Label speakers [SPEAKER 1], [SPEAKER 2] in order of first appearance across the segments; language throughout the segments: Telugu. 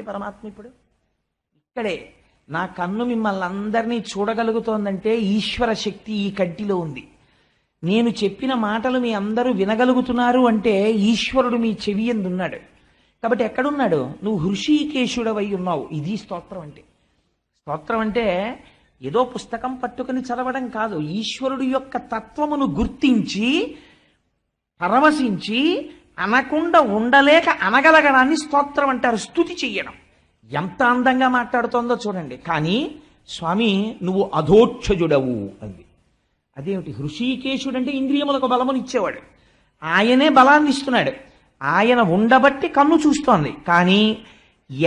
[SPEAKER 1] పరమాత్మ ఇప్పుడు ఇక్కడే నా కన్ను మిమ్మల్ని అందరినీ చూడగలుగుతోందంటే ఈశ్వర శక్తి ఈ కంటిలో ఉంది. నేను చెప్పిన మాటలు మీ అందరూ వినగలుగుతున్నారు అంటే ఈశ్వరుడు మీ చెవి ఎందున్నాడు. కాబట్టి ఎక్కడున్నాడు? నువ్వు హృషీకేశుడవై ఉన్నావు. ఇది స్తోత్రం అంటే. స్తోత్రం అంటే ఏదో పుస్తకం పట్టుకుని చదవడం కాదు. ఈశ్వరుడు యొక్క తత్వమును గుర్తించి పరవశించి అనకుండా ఉండలేక అనగలగడాన్ని స్తోత్రం అంటారు. స్తుతి చెయ్యడం. ఎంత అందంగా మాట్లాడుతోందో చూడండి. కానీ స్వామి నువ్వు అధోక్షజుడవు అంది. అదేమిటి? హృషీకేశుడు అంటే ఇంద్రియములకు బలమును ఇచ్చేవాడు. ఆయనే బలాన్ని ఇస్తున్నాడు. ఆయన ఉండబట్టి కన్ను చూస్తోంది. కానీ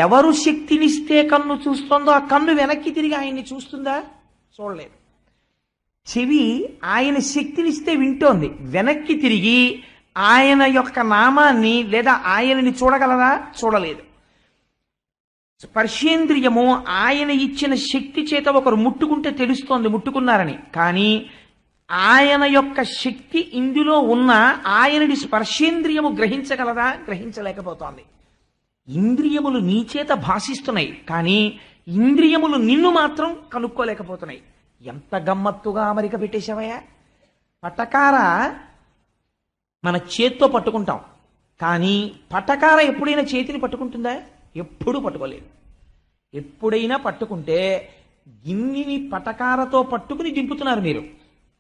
[SPEAKER 1] ఎవరు శక్తినిస్తే కన్ను చూస్తోందో ఆ కన్ను వెనక్కి తిరిగి ఆయన్ని చూస్తుందా? చూడలేదు. చెవి ఆయన శక్తినిస్తే వింటోంది. వెనక్కి తిరిగి ఆయన యొక్క నామాన్ని లేదా ఆయనని చూడగలదా? చూడలేదు. స్పర్శేంద్రియము ఆయన ఇచ్చిన శక్తి చేత ఒకరు ముట్టుకుంటే తెలుస్తోంది ముట్టుకున్నారని. కానీ ఆయన యొక్క శక్తి ఇందులో ఉన్న ఆయనని స్పర్శేంద్రియము గ్రహించగలదా? గ్రహించలేకపోతోంది. ఇంద్రియములు నీ చేత భాషిస్తున్నాయి, కానీ ఇంద్రియములు నిన్ను మాత్రం కనుక్కోలేకపోతున్నాయి. ఎంత గమ్మత్తుగా అమరిక పెట్టేశావయ్యా. పటకార మన చేత్తో పట్టుకుంటాం, కానీ పటకార ఎప్పుడైనా చేతిని పట్టుకుంటుందా? ఎప్పుడూ పట్టుకోలేదు. ఎప్పుడైనా పట్టుకుంటే గిన్నెని పటకారతో పట్టుకుని దింపుతున్నారు మీరు.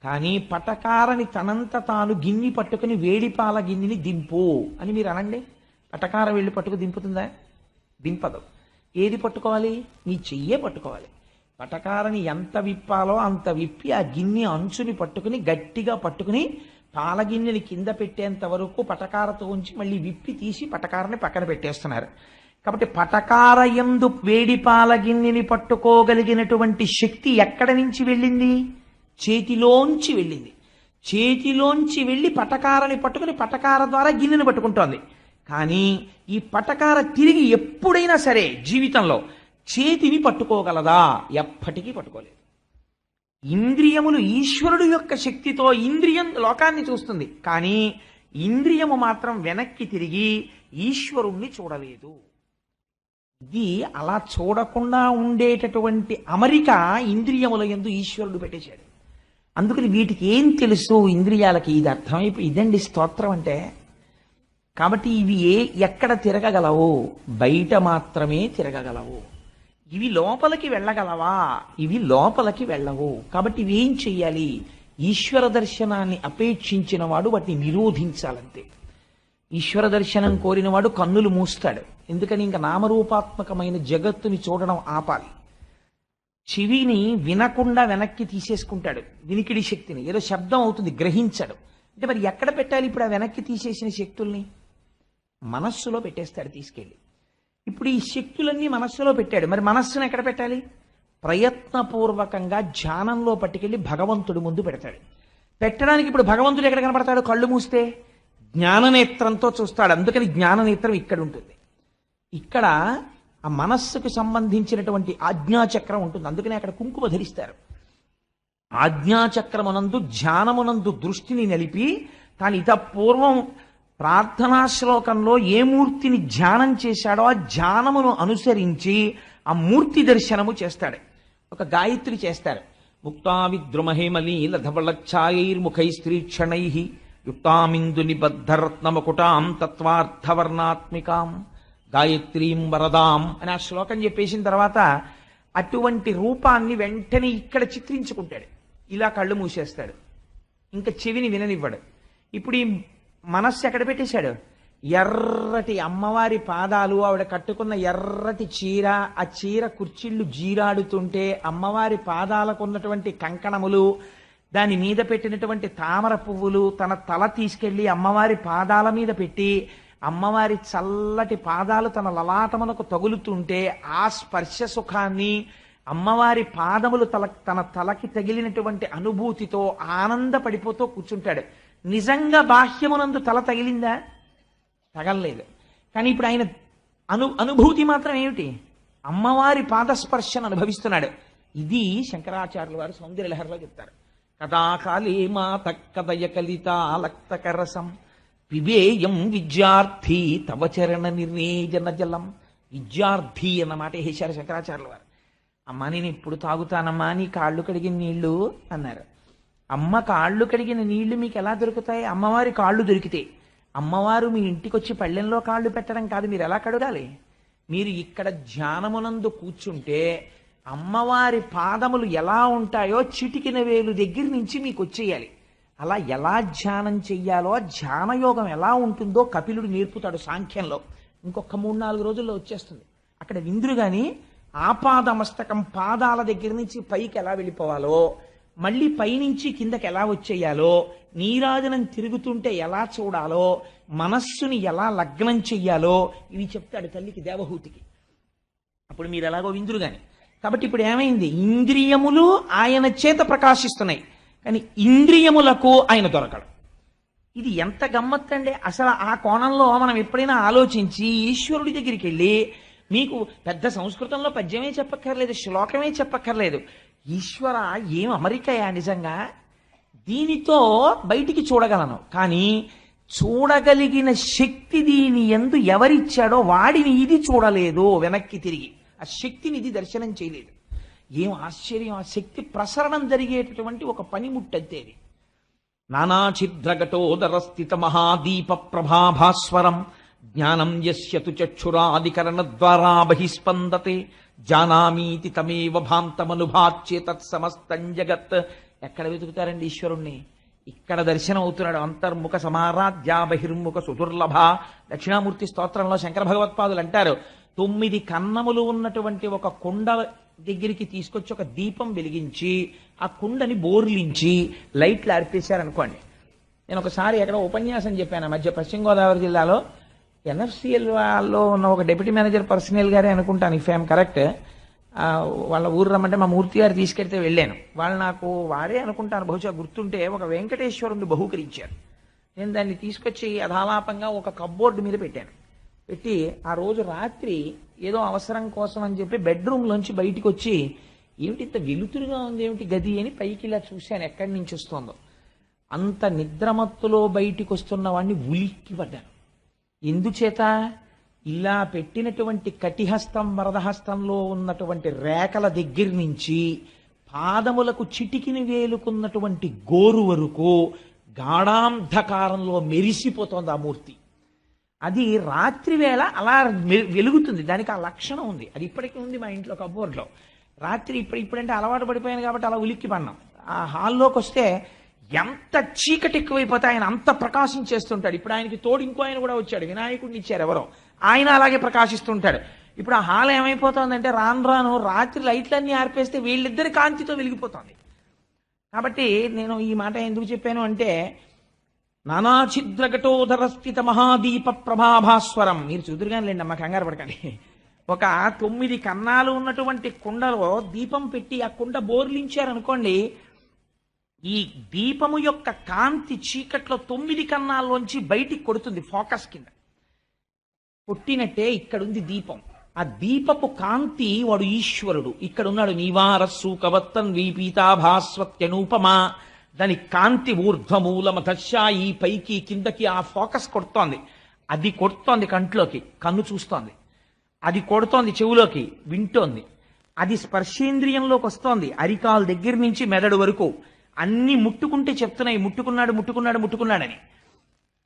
[SPEAKER 1] కానీ పటకారని తనంత తాను గిన్నె పట్టుకుని వేడిపాల గిన్నెని దింపు అని మీరు అనండి. పటకార వెళ్ళి పట్టుకు దింపుతుందా? దింపదు. ఏది పట్టుకోవాలి? నీ చెయ్యే పట్టుకోవాలి. పటకారని ఎంత విప్పాలో అంత విప్పి ఆ గిన్నె అంచుని పట్టుకుని గట్టిగా పట్టుకుని పాల గిన్నెని కింద పెట్టేంత వరకు పటకారతో ఉంచి మళ్ళీ విప్పి తీసి పటకారని పక్కన పెట్టేస్తున్నారు. కాబట్టి పటకార యందు వేడిపాల గిన్నెని పట్టుకోగలిగినటువంటి శక్తి ఎక్కడి నుంచి వెళ్ళింది? చేతిలోంచి వెళ్ళింది. చేతిలోంచి వెళ్ళి పటకారని పట్టుకుని పటకార ద్వారా గిన్నెని పట్టుకుంటోంది. కానీ ఈ పటకార తిరిగి ఎప్పుడైనా సరే జీవితంలో చేతిని పట్టుకోగలదా? ఎప్పటికీ పట్టుకోలేదు. ఇంద్రియములు ఈశ్వరుడు యొక్క శక్తితో ఇంద్రియం లోకాన్ని చూస్తుంది, కానీ ఇంద్రియము మాత్రం వెనక్కి తిరిగి ఈశ్వరుణ్ణి చూడలేదు. ఇది అలా చూడకుండా ఉండేటటువంటి అమరిక ఇంద్రియముల యందు ఈశ్వరుడు పెట్టేశాడు. అందుకని వీటికి ఏం తెలుసు ఇంద్రియాలకి? ఇది అర్థమైపోయి ఇదండి స్తోత్రం అంటే. కాబట్టి ఇవి ఎక్కడ తిరగగలవు? బయట మాత్రమే తిరగగలవు. ఇవి లోపలికి వెళ్ళగలవా? ఇవి లోపలికి వెళ్ళవు. కాబట్టి ఇవి ఏం చెయ్యాలి? ఈశ్వర దర్శనాన్ని అపేక్షించిన వాడు వాటిని నిరోధించాలంతే. ఈశ్వర దర్శనం కోరినవాడు కన్నులు మూస్తాడు. ఎందుకని? ఇంకా నామరూపాత్మకమైన జగత్తుని చూడడం ఆపాలి. చెవిని వినకుండా వెనక్కి తీసేసుకుంటాడు. వినికిడి శక్తిని ఏదో శబ్దం అవుతుంది, గ్రహించడు. అంటే మరి ఎక్కడ పెట్టాలి ఇప్పుడు ఆ వెనక్కి తీసేసిన శక్తుల్ని? మనస్సులో పెట్టేస్తాడు తీసుకెళ్ళి. ఇప్పుడు ఈ శక్తులన్నీ మనస్సులో పెట్టాడు. మరి మనస్సును ఎక్కడ పెట్టాలి? ప్రయత్నపూర్వకంగా ధ్యానంలో పట్టుకెళ్ళి భగవంతుడి ముందు పెడతాడు. పెట్టడానికి ఇప్పుడు భగవంతుడు ఎక్కడ కనపడతాడు? కళ్ళు మూస్తే జ్ఞాననేత్రంతో చూస్తాడు. అందుకని జ్ఞాననేత్రం ఇక్కడ ఉంటుంది. ఇక్కడ ఆ మనస్సుకు సంబంధించినటువంటి ఆజ్ఞాచక్రం ఉంటుంది. అందుకని అక్కడ కుంకుమ ధరిస్తారు. ఆజ్ఞాచక్రమునందు ధ్యానమునందు దృష్టిని నిలిపి తాను పూర్వం ప్రార్థనా శ్లోకంలో ఏ మూర్తిని ధ్యానం చేశాడో ఆ ధ్యానమును అనుసరించి ఆ మూర్తి దర్శనము చేస్తాడు. ఒక గాయత్రి చేస్తారు. ముక్తా విద్రుమహేమలీ లధవళఛాయైర్ముఖై స్త్రీక్షణై యుక్తామిందు నిబద్ధరత్నమకుటాం తత్వార్థవర్ణాత్మికాం గాయత్రీం వరదాం అని ఆ శ్లోకం చెప్పేసిన తర్వాత అటువంటి రూపాన్ని వెంటనే ఇక్కడ చిత్రించుకుంటాడు. ఇలా కళ్ళు మూసేస్తాడు. ఇంకా చెవిని విననివ్వడు. ఇప్పుడు ఈ మనస్సు ఎక్కడ పెట్టేశాడు? ఎర్రటి అమ్మవారి పాదాలు, ఆవిడ కట్టుకున్న ఎర్రటి చీర, ఆ చీర కుర్చీళ్ళు జీరాడుతుంటే అమ్మవారి పాదాలకు ఉన్నటువంటి కంకణములు, దాని మీద పెట్టినటువంటి తామర పువ్వులు తన తల తీసుకెళ్లి అమ్మవారి పాదాల మీద పెట్టి అమ్మవారి చల్లటి పాదాలు తన లలాటమునకు తగులుతుంటే ఆ స్పర్శ సుఖాన్ని అమ్మవారి పాదములు తన తలకి తగిలినటువంటి అనుభూతితో ఆనందపడిపోతూ కూర్చుంటాడు. నిజంగా బాహ్యమునందు తల తగిలిందా? తగలలేదు. కానీ ఇప్పుడు ఆయన అనుభూతి మాత్రం ఏమిటి? అమ్మవారి పాదస్పర్శను అనుభవిస్తున్నాడు. ఇది శంకరాచార్యుల వారు సౌందర్యలహరిలో చెప్తారు. కథాకాళీ మాత కథయ కలితాలక్తకరసం పిబేయం విద్యార్థి తవ చరణ నిర్వేజన జలం విద్యార్థి అన్నమాట వేశారు శంకరాచార్యుల వారు. అమ్మ నేను ఇప్పుడు తాగుతానమ్మా నీ కాళ్ళు కడిగిన నీళ్లు అన్నారు. అమ్మ కాళ్ళు కడిగిన నీళ్లు మీకు ఎలా దొరుకుతాయి? అమ్మవారి కాళ్ళు దొరికితే. అమ్మవారు మీ ఇంటికి వచ్చి పళ్ళెంలో కాళ్ళు పెట్టడం కాదు, మీరు ఎలా కడగాలి? మీరు ఇక్కడ ధ్యానమునందు కూర్చుంటే అమ్మవారి పాదములు ఎలా ఉంటాయో చిటికిన వేలు దగ్గర నుంచి మీకు వచ్చేయాలి. అలా ఎలా ధ్యానం చెయ్యాలో, ధ్యానయోగం ఎలా ఉంటుందో కపిలుడు నేర్పుతాడు సాంఖ్యంలో. ఇంకొక 3-4 రోజుల్లో వచ్చేస్తుంది. అక్కడ విందురు గాని ఆపాదమస్తకం పాదాల దగ్గర నుంచి పైకి ఎలా వెళ్ళిపోవాలో, మళ్ళీ పైనుంచి కిందకి ఎలా వచ్చేయాలో, నీరాజనం తిరుగుతుంటే ఎలా చూడాలో, మనస్సుని ఎలా లగ్నం చెయ్యాలో ఇవి చెప్తాడు తల్లికి దేవహూతికి. అప్పుడు మీరు ఎలాగో విందురు గాని. కాబట్టి ఇప్పుడు ఏమైంది? ఇంద్రియములు ఆయన చేత ప్రకాశిస్తున్నాయి, కానీ ఇంద్రియములకు ఆయన దొరకడు. ఇది ఎంత గమ్మత్తండి! అసలు ఆ కోణంలో మనం ఎప్పుడైనా ఆలోచించి ఈశ్వరుడి దగ్గరికి వెళ్ళి, మీకు పెద్ద సంస్కృతంలో పద్యమే చెప్పక్కర్లేదు, శ్లోకమే చెప్పక్కర్లేదు, ఈశ్వర ఏం అమరికయా నిజంగా, దీనితో బయటికి చూడగలను, కానీ చూడగలిగిన శక్తి దీని యందు ఎవరిచ్చాడో వాడిని ఇది చూడలేదు, వెనక్కి తిరిగి ఆ శక్తిని ఇది దర్శనం చేయలేదు. ఏం ఆశ్చర్యం! ఆ శక్తి ప్రసరణం జరిగేటటువంటి ఒక పనిముట్టంతేది. నానాఛిద్రఘటోదర స్థిత మహాదీప ప్రభాభాస్వరం జ్ఞానం యస్యతు చక్షురాదికరణ ద్వారా బహిస్పందతే జానామీతి తమేవ భాంతమనుభాచ్యేతత్ సమస్తం జగత్. ఎక్కడ వెతుకుతారండి ఈశ్వరుణ్ణి? ఇక్కడ దర్శనం అవుతున్నాడు. అంతర్ముఖ సమారాధ్య బహిర్ముఖ సుదుర్లభ. దక్షిణామూర్తి స్తోత్రంలో శంకర భగవత్పాదులు అంటారు, 9 కన్నములు ఉన్నటువంటి ఒక కుండ దగ్గరికి తీసుకొచ్చి ఒక దీపం వెలిగించి ఆ కుండని బోర్లించి లైట్లు ఆర్పేశారనుకోండి. నేను ఒకసారి ఎక్కడ ఉపన్యాసం చెప్పాను మధ్య పశ్చిమ గోదావరి జిల్లాలో. ఎన్ఎఫ్సిఎల్ లో ఉన్న ఒక డిప్యూటీ మేనేజర్ పర్సనల్ గారే అనుకుంటాను, ఇఫ్ ఐఎమ్ కరెక్ట్. వాళ్ళ ఊరు రమ్మంటే మా మూర్తి గారు తీసుకెళ్తే వెళ్ళాను. వాళ్ళు నాకు వారే అనుకుంటాను, బహుశా గుర్తుంటే, ఒక వెంకటేశ్వరుని బహూకరించారు. నేను దాన్ని తీసుకొచ్చి అధాలాపంగా ఒక కప్బోర్డు మీద పెట్టాను. పెట్టి ఆ రోజు రాత్రి ఏదో అవసరం కోసం అని చెప్పి బెడ్రూమ్లోంచి బయటికి వచ్చి, ఏమిటి ఇంత వెలుతురుగా ఉంది ఏమిటి గది అని పైకి ఇలా చూశాను ఎక్కడి నుంచి వస్తుందో. అంత నిద్రమత్తులో బయటికి వస్తున్న వాడిని ఉలిక్కి పడ్డాను. ఎందుచేత? ఇలా పెట్టినటువంటి కటిహస్తం వరదహస్తంలో ఉన్నటువంటి రేఖల దగ్గర నుంచి పాదములకు చిటికిని వేలుకున్నటువంటి గోరు వరకు గాఢాంధకారంలో మెరిసిపోతోంది ఆ మూర్తి. అది రాత్రి వేళ అలా వెలుగుతుంది, దానికి ఆ లక్షణం ఉంది. అది ఇప్పటికీ ఉంది మా ఇంట్లో కబోర్డ్లో. రాత్రి ఇప్పుడంటే అలవాటు పడిపోయాను కాబట్టి అలా ఉలిక్కి పడినాం. ఆ హాల్లోకి వస్తే ఎంత చీకటి ఎక్కువైపోతే ఆయన అంత ప్రకాశించేస్తుంటాడు. ఇప్పుడు ఆయనకి తోడు ఇంకో ఆయన కూడా వచ్చాడు, వినాయకుడిని ఇచ్చారు ఎవరో, ఆయన అలాగే ప్రకాశిస్తుంటాడు. ఇప్పుడు ఆ హాల్ ఏమైపోతుందంటే రాను రాను రాత్రి లైట్లన్నీ ఆర్పేస్తే వీళ్ళిద్దరి కాంతితో వెలిగిపోతుంది. కాబట్టి నేను ఈ మాట ఎందుకు చెప్పాను అంటే, నానాఛిద్రఘటోదర స్థిత మహాదీప ప్రభాభాస్వరం. మీరు చూదురుగానిలేండి అమ్మ, కంగారు పడకండి. ఒక 9 కన్నాలు ఉన్నటువంటి కుండలో దీపం పెట్టి ఆ కుండ బోర్లించారనుకోండి, ఈ దీపము యొక్క కాంతి చీకట్లో 9 కన్నాల్లోంచి బయటికి కొడుతుంది ఫోకస్ కింద. కొట్టినట్టే ఇక్కడుంది దీపం. ఆ దీపపు కాంతి వాడు ఈశ్వరుడు. ఇక్కడున్నాడు నీవారస్సు కవత్తన్ వీపీతాభాస్వత్యనూపమా. దాని కాంతి ఊర్ధ్వమూలమధశాయి, పైకి కిందకి ఆ ఫోకస్ కొడుతోంది. అది కొడుతోంది కంట్లోకి, కన్ను చూస్తోంది. అది కొడుతోంది చెవులోకి, వింటోంది. అది స్పర్శేంద్రియంలోకి వస్తోంది, అరికాల దగ్గర నుంచి మెదడు వరకు అన్ని ముట్టుకుంటే చెప్తున్నాయి ముట్టుకున్నాడు ముట్టుకున్నాడు ముట్టుకున్నాడని.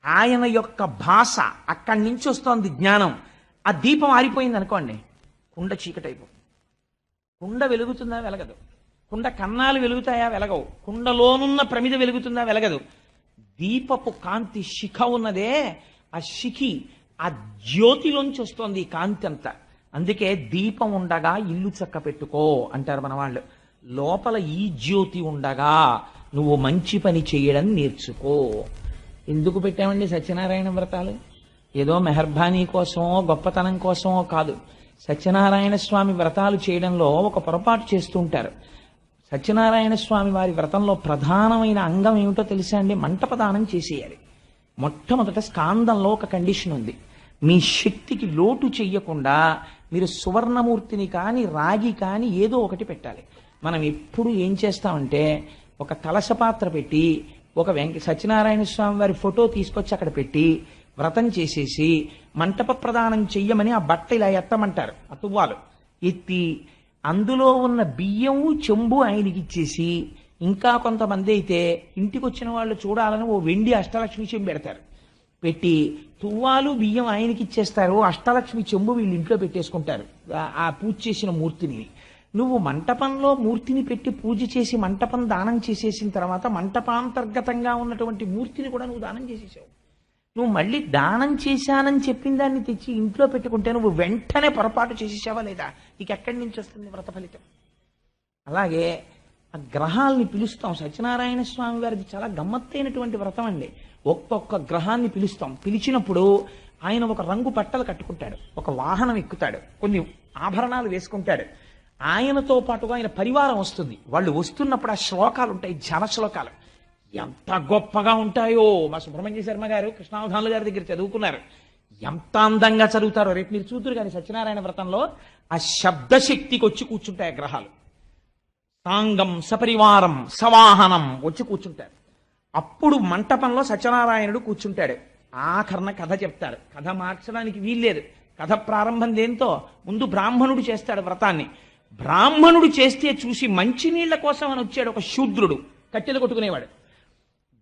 [SPEAKER 1] ఆయన యొక్క భాష అక్కడి నుంచి వస్తోంది జ్ఞానం. ఆ దీపం ఆరిపోయింది అనుకోండి, కుండ చీకటైపోతుంది. కుండ వెలుగుతుందా? వెలగదు. కుండ కన్నాలు వెలుగుతాయా? వెలగవు. కుండలోనున్న ప్రమిద వెలుగుతుందా? వెలగదు. దీపపు కాంతి శిఖ ఉన్నదే, ఆ శిఖి ఆ జ్యోతిలోంచి వస్తోంది ఈ కాంతి అంతా. అందుకే దీపం ఉండగా ఇల్లు చక్క పెట్టుకో అంటారు మన వాళ్ళు. లోపల ఈ జ్యోతి ఉండగా నువ్వు మంచి పని చేయడం నేర్చుకో. ఎందుకు పెట్టామండి సత్యనారాయణ వ్రతాలు? ఏదో మెహర్బానీ కోసమో గొప్పతనం కోసమో కాదు. సత్యనారాయణ స్వామి వ్రతాలు చేయడంలో ఒక పొరపాటు చేస్తూ ఉంటారు. సత్యనారాయణ స్వామి వారి వ్రతంలో ప్రధానమైన అంగం ఏమిటో తెలుసా అండి? మంటపదానం చేసేయాలి. మొట్టమొదట స్కాందంలో ఒక కండిషన్ ఉంది, మీ శక్తికి లోటు చెయ్యకుండా మీరు సువర్ణమూర్తిని కానీ రాగి కానీ ఏదో ఒకటి పెట్టాలి. మనం ఎప్పుడు ఏం చేస్తామంటే, ఒక కలశపాత్ర పెట్టి ఒక సత్యనారాయణ స్వామి వారి ఫోటో తీసుకొచ్చి అక్కడ పెట్టి వ్రతం చేసేసి మంటప ప్రదానం చెయ్యమని ఆ బట్ట ఇలా ఎత్తమంటారు, ఆ తువ్వాలు ఎత్తి అందులో ఉన్న బియ్యము చెంబు ఆయనకి ఇచ్చేసి, ఇంకా కొంతమంది అయితే ఇంటికి వచ్చిన వాళ్ళు చూడాలని ఓ వెండి అష్టలక్ష్మి చెంబు పెడతారు, పెట్టి తువ్వాలు బియ్యం ఆయనకి ఇచ్చేస్తారు, అష్టలక్ష్మి చెంబు వీళ్ళు ఇంట్లో పెట్టేసుకుంటారు ఆ పూజ చేసిన మూర్తిని. నువ్వు మంటపంలో మూర్తిని పెట్టి పూజ చేసి మంటపం దానం చేసేసిన తర్వాత మంటపాంతర్గతంగా ఉన్నటువంటి మూర్తిని కూడా నువ్వు దానం చేసేసావు. నువ్వు మళ్ళీ దానం చేశానని చెప్పిన దాన్ని తెచ్చి ఇంట్లో పెట్టుకుంటే నువ్వు వెంటనే పొరపాటు చేసేసావా లేదా? నీకు ఎక్కడి నుంచి వస్తుంది వ్రత ఫలితం? అలాగే ఆ గ్రహాల్ని పిలుస్తాం. సత్యనారాయణ స్వామి వారిది చాలా గమ్మత్తైనటువంటి వ్రతం అండి. ఒక్కొక్క గ్రహాన్ని పిలుస్తాం. పిలిచినప్పుడు ఆయన ఒక రంగు బట్టలు కట్టుకుంటాడు, ఒక వాహనం ఎక్కుతాడు, కొన్ని ఆభరణాలు వేసుకుంటాడు. ఆయనతో పాటుగా ఆయన పరివారం వస్తుంది. వాళ్ళు వస్తున్నప్పుడు ఆ శ్లోకాలు ఉంటాయి, జన శ్లోకాలు ఎంత గొప్పగా ఉంటాయో. మా సుబ్రహ్మణ్య శర్మ గారు కృష్ణావధానుల గారి దగ్గర చదువుకున్నారు. ఎంత అందంగా చదువుతారో రేపు మీరు చూతురు. కానీ సత్యనారాయణ వ్రతంలో ఆ శబ్దశక్తికి వచ్చి కూర్చుంటాయి ఆ గ్రహాలు. సాంగం సపరివారం సవాహనం వచ్చి కూర్చుంటారు. అప్పుడు మంటపంలో సత్యనారాయణుడు కూర్చుంటాడు. ఆఖరణ కథ చెప్తారు. కథ మార్చడానికి వీల్లేదు. కథ ప్రారంభం దేంతో? ముందు బ్రాహ్మణుడు చేస్తాడు వ్రతాన్ని. బ్రాహ్మణుడు చేస్తే చూసి మంచినీళ్ల కోసం అని వచ్చాడు ఒక శూద్రుడు, కట్టెలు కొట్టుకునేవాడు.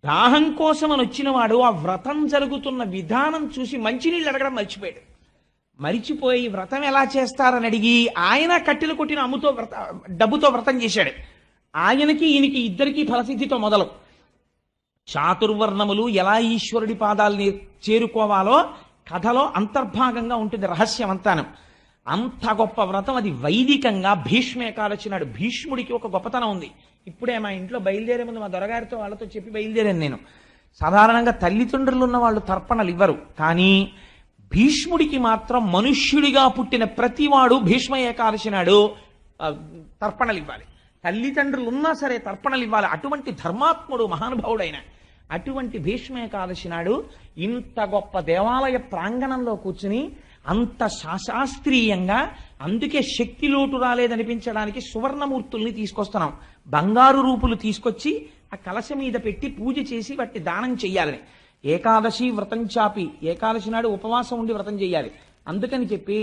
[SPEAKER 1] దాహం కోసం అని వచ్చినవాడు ఆ వ్రతం జరుగుతున్న విధానం చూసి మంచినీళ్ళు అడగడం మర్చిపోయాడు. మరిచిపోయి వ్రతం ఎలా చేస్తారని అడిగి ఆయన కట్టెలు కొట్టిన అమ్ముతో డబ్బుతో వ్రతం చేశాడు. ఆయనకి ఈయనకి ఇద్దరికీ ఫలసిద్ధితో మొదలు. చాతుర్వర్ణములు ఎలా ఈశ్వరుడి పాదాలని చేరుకోవాలో కథలో అంతర్భాగంగా ఉంటుంది, రహస్యం అంతాను. అంత గొప్ప వ్రతం అది. వైదికంగా భీష్మ ఏకాదశి నాడు భీష్ముడికి ఒక గొప్పతనం ఉంది. ఇప్పుడే మా ఇంట్లో బయలుదేరే ముందు మా దొరగారితో వాళ్ళతో చెప్పి బయలుదేరాను నేను. సాధారణంగా తల్లిదండ్రులు ఉన్న వాళ్ళు తర్పణలు ఇవ్వరు, కానీ భీష్ముడికి మాత్రం మనుష్యుడిగా పుట్టిన ప్రతివాడు భీష్మ ఏకాదశి నాడు తర్పణలు ఇవ్వాలి. తల్లిదండ్రులు ఉన్నా సరే తర్పణలు ఇవ్వాలి. అటువంటి ధర్మాత్ముడు మహానుభావుడైన అటువంటి భీష్మ ఏకాదశి నాడు ఇంత గొప్ప దేవాలయ ప్రాంగణంలో కూర్చుని అంత శాస్త్రీయంగా, అందుకే శక్తి లోటు రాలేదనిపించడానికి సువర్ణమూర్తుల్ని తీసుకొస్తున్నాం. బంగారు రూపులు తీసుకొచ్చి ఆ కలశ మీద పెట్టి పూజ చేసి వాటిని దానం చెయ్యాలని. ఏకాదశి వ్రతం చాపి, ఏకాదశి నాడు ఉపవాసం ఉండి వ్రతం చెయ్యాలి. అందుకని చెప్పి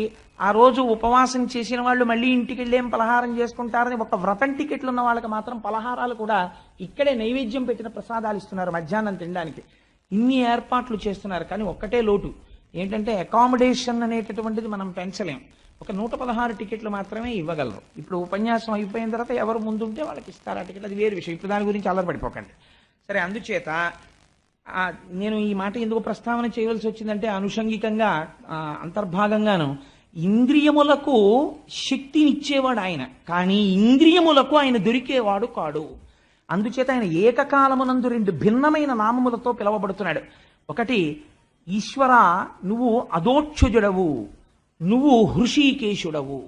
[SPEAKER 1] ఆ రోజు ఉపవాసం చేసిన వాళ్ళు మళ్ళీ ఇంటికి వెళ్ళేం పలహారం చేసుకుంటారని ఒక వ్రతం టికెట్లు ఉన్న వాళ్ళకి మాత్రం పలహారాలు కూడా ఇక్కడే నైవేద్యం పెట్టిన ప్రసాదాలు ఇస్తున్నారు మధ్యాహ్నం తినడానికి. ఇన్ని ఏర్పాట్లు చేస్తున్నారు. కానీ ఒక్కటే లోటు ఏంటంటే అకామిడేషన్ అనేటటువంటిది మనం పెంచలేం. ఒక 116 టికెట్లు మాత్రమే ఇవ్వగలరు. ఇప్పుడు ఉపన్యాసం అయిపోయిన తర్వాత ఎవరు ముందుంటే వాళ్ళకి ఇస్తారు ఆ టికెట్, అది వేరు విషయం. ఇప్పుడు దాని గురించి అల్లరిపడిపోకండి. సరే, అందుచేత నేను ఈ మాట ఎందుకు ప్రస్తావన చేయవలసి వచ్చిందంటే అనుషంగికంగా అంతర్భాగంగాను ఇంద్రియములకు శక్తినిచ్చేవాడు ఆయన, కానీ ఇంద్రియములకు ఆయన దొరికేవాడు కాడు. అందుచేత ఆయన ఏకకాలమునందు 2 భిన్నమైన నామములతో పిలవబడుతున్నాడు. ఒకటి, ఈశ్వర నువ్వు అదోక్షజుడవు, నువ్వు హృషీకేశుడవు.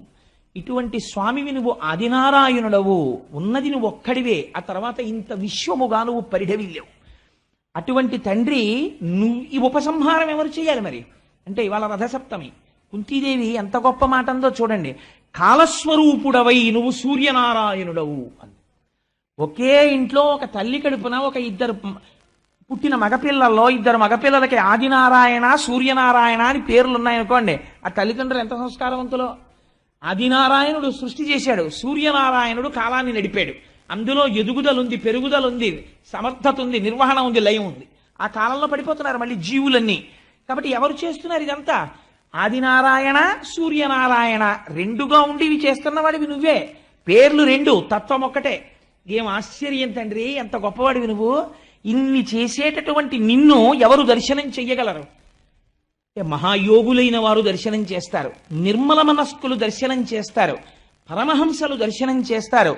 [SPEAKER 1] ఇటువంటి స్వామివి నువ్వు ఆదినారాయణుడవు, ఉన్నది నువ్వు ఒక్కడివే. ఆ తర్వాత ఇంత విశ్వముగా నువ్వు పరిఢవిల్లేవు. అటువంటి తండ్రి నువ్వు ఈ ఉపసంహారం ఎవరు చేయాలి మరి అంటే ఇవాళ రథసప్తమి. కుంతీదేవి ఎంత గొప్ప మాట అందో చూడండి. కాలస్వరూపుడవై నువ్వు సూర్యనారాయణుడవు అంది. ఒకే ఇంట్లో ఒక తల్లి కడుపున ఒక ఇద్దరు పుట్టిన మగపిల్లల్లో 2 మగపిల్లలకి ఆదినారాయణ సూర్యనారాయణ అని పేర్లు ఉన్నాయనుకోండి, ఆ తల్లిదండ్రులు ఎంత సంస్కారవంతులో. ఆదినారాయణుడు సృష్టి చేశాడు, సూర్యనారాయణుడు కాలాన్ని నడిపాడు. అందులో ఎదుగుదలుంది, పెరుగుదలుంది, సమర్థత ఉంది, నిర్వహణ ఉంది, లయం ఉంది. ఆ కాలంలో పడిపోతున్నారు మళ్ళీ జీవులన్నీ. కాబట్టి ఎవరు చేస్తున్నారు ఇదంతా? ఆదినారాయణ సూర్యనారాయణ 2గా ఉండి ఇవి చేస్తున్నవాడివి నువ్వే. పేర్లు 2, తత్వం ఒక్కటే. ఏం ఆశ్చర్యం తండ్రి, ఎంత గొప్పవాడివి నువ్వు. ఇన్ని చేసేటటువంటి నిన్ను ఎవరు దర్శనం చెయ్యగలరు? మహాయోగులైన వారు దర్శనం చేస్తారు, నిర్మల మనస్కులు దర్శనం చేస్తారు, పరమహంసలు దర్శనం చేస్తారు.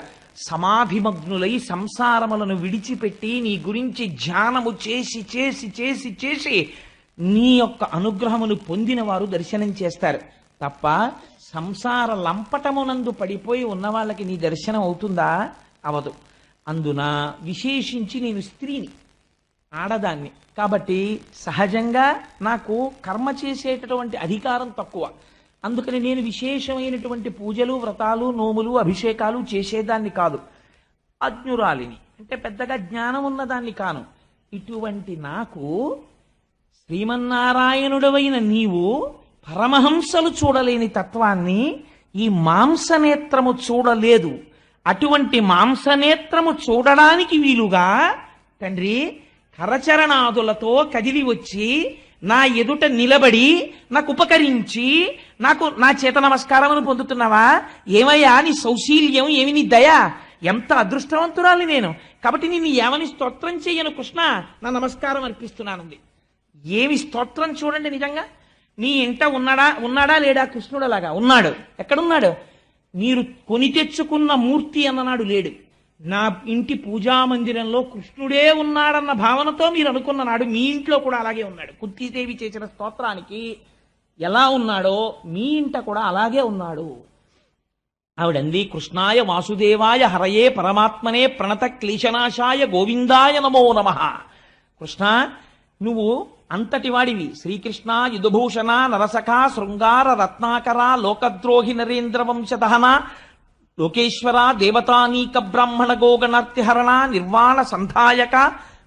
[SPEAKER 1] సమాధిమగ్నులై సంసారములను విడిచిపెట్టి నీ గురించి ధ్యానము చేసి చేసి చేసి చేసి నీ యొక్క అనుగ్రహమును పొందిన వారు దర్శనం చేస్తారు తప్ప సంసార లంపటమునందు పడిపోయి ఉన్న వాళ్ళకి నీ దర్శనం అవుతుందా? అవదు. అందున విశేషించి నేను స్త్రీని, ఆడదాన్ని కాబట్టి సహజంగా నాకు కర్మ చేసేటటువంటి అధికారం తక్కువ. అందుకని నేను విశేషమైనటువంటి పూజలు, వ్రతాలు, నోములు, అభిషేకాలు చేసేదాన్ని కాదు. అజ్ఞురాలిని అంటే పెద్దగా జ్ఞానం ఉన్నదాన్ని కాను. ఇటువంటి నాకు శ్రీమన్నారాయణుడవైన నీవు పరమహంసలు చూడలేని తత్వాన్ని ఈ మాంసనేత్రము చూడలేదు. అటువంటి మాంసనేత్రము చూడడానికి వీలుగా తండ్రి కరచరణాదులతో కదిలి వచ్చి నా ఎదుట నిలబడి నాకు ఉపకరించి నా చేత నమస్కారమును పొందుతున్నావా? ఏమయ్యా నీ సౌశీల్యం, ఏమి నీ దయ, ఎంత అదృష్టవంతురాలి నేను. కాబట్టి నిన్ను ఏమని స్తోత్రం చెయ్యను కృష్ణ, నా నమస్కారం అర్పిస్తున్నానంది. ఏమి స్తోత్రం చూడండి. నిజంగా నీ ఇంట ఉన్నాడా లేడా? కృష్ణుడు అలాగా ఉన్నాడు. ఎక్కడున్నాడు? మీరు కొని తెచ్చుకున్న మూర్తి అన్ననాడు లేడు. నా ఇంటి పూజా మందిరంలో కృష్ణుడే ఉన్నాడన్న భావనతో మీరు అనుకున్న నాడు మీ ఇంట్లో కూడా అలాగే ఉన్నాడు. కుంతీదేవి చేసిన స్తోత్రానికి ఎలా ఉన్నాడో మీ ఇంట కూడా అలాగే ఉన్నాడు. ఆవిడంది, కృష్ణాయ వాసుదేవాయ హరయే పరమాత్మనే ప్రణత క్లేశనాశాయ గోవిందాయ నమో నమః. కృష్ణ, నువ్వు అంతటి వాడివి. శ్రీకృష్ణ యుధభూషణ నరసఖ శృంగార రత్నాకర లోకద్రోహి నరేంద్ర వంశదహన లోకేశ్వర దేవతానీక బ్రాహ్మణ గోగణార్తిహరణ నిర్వాణ సంధాయక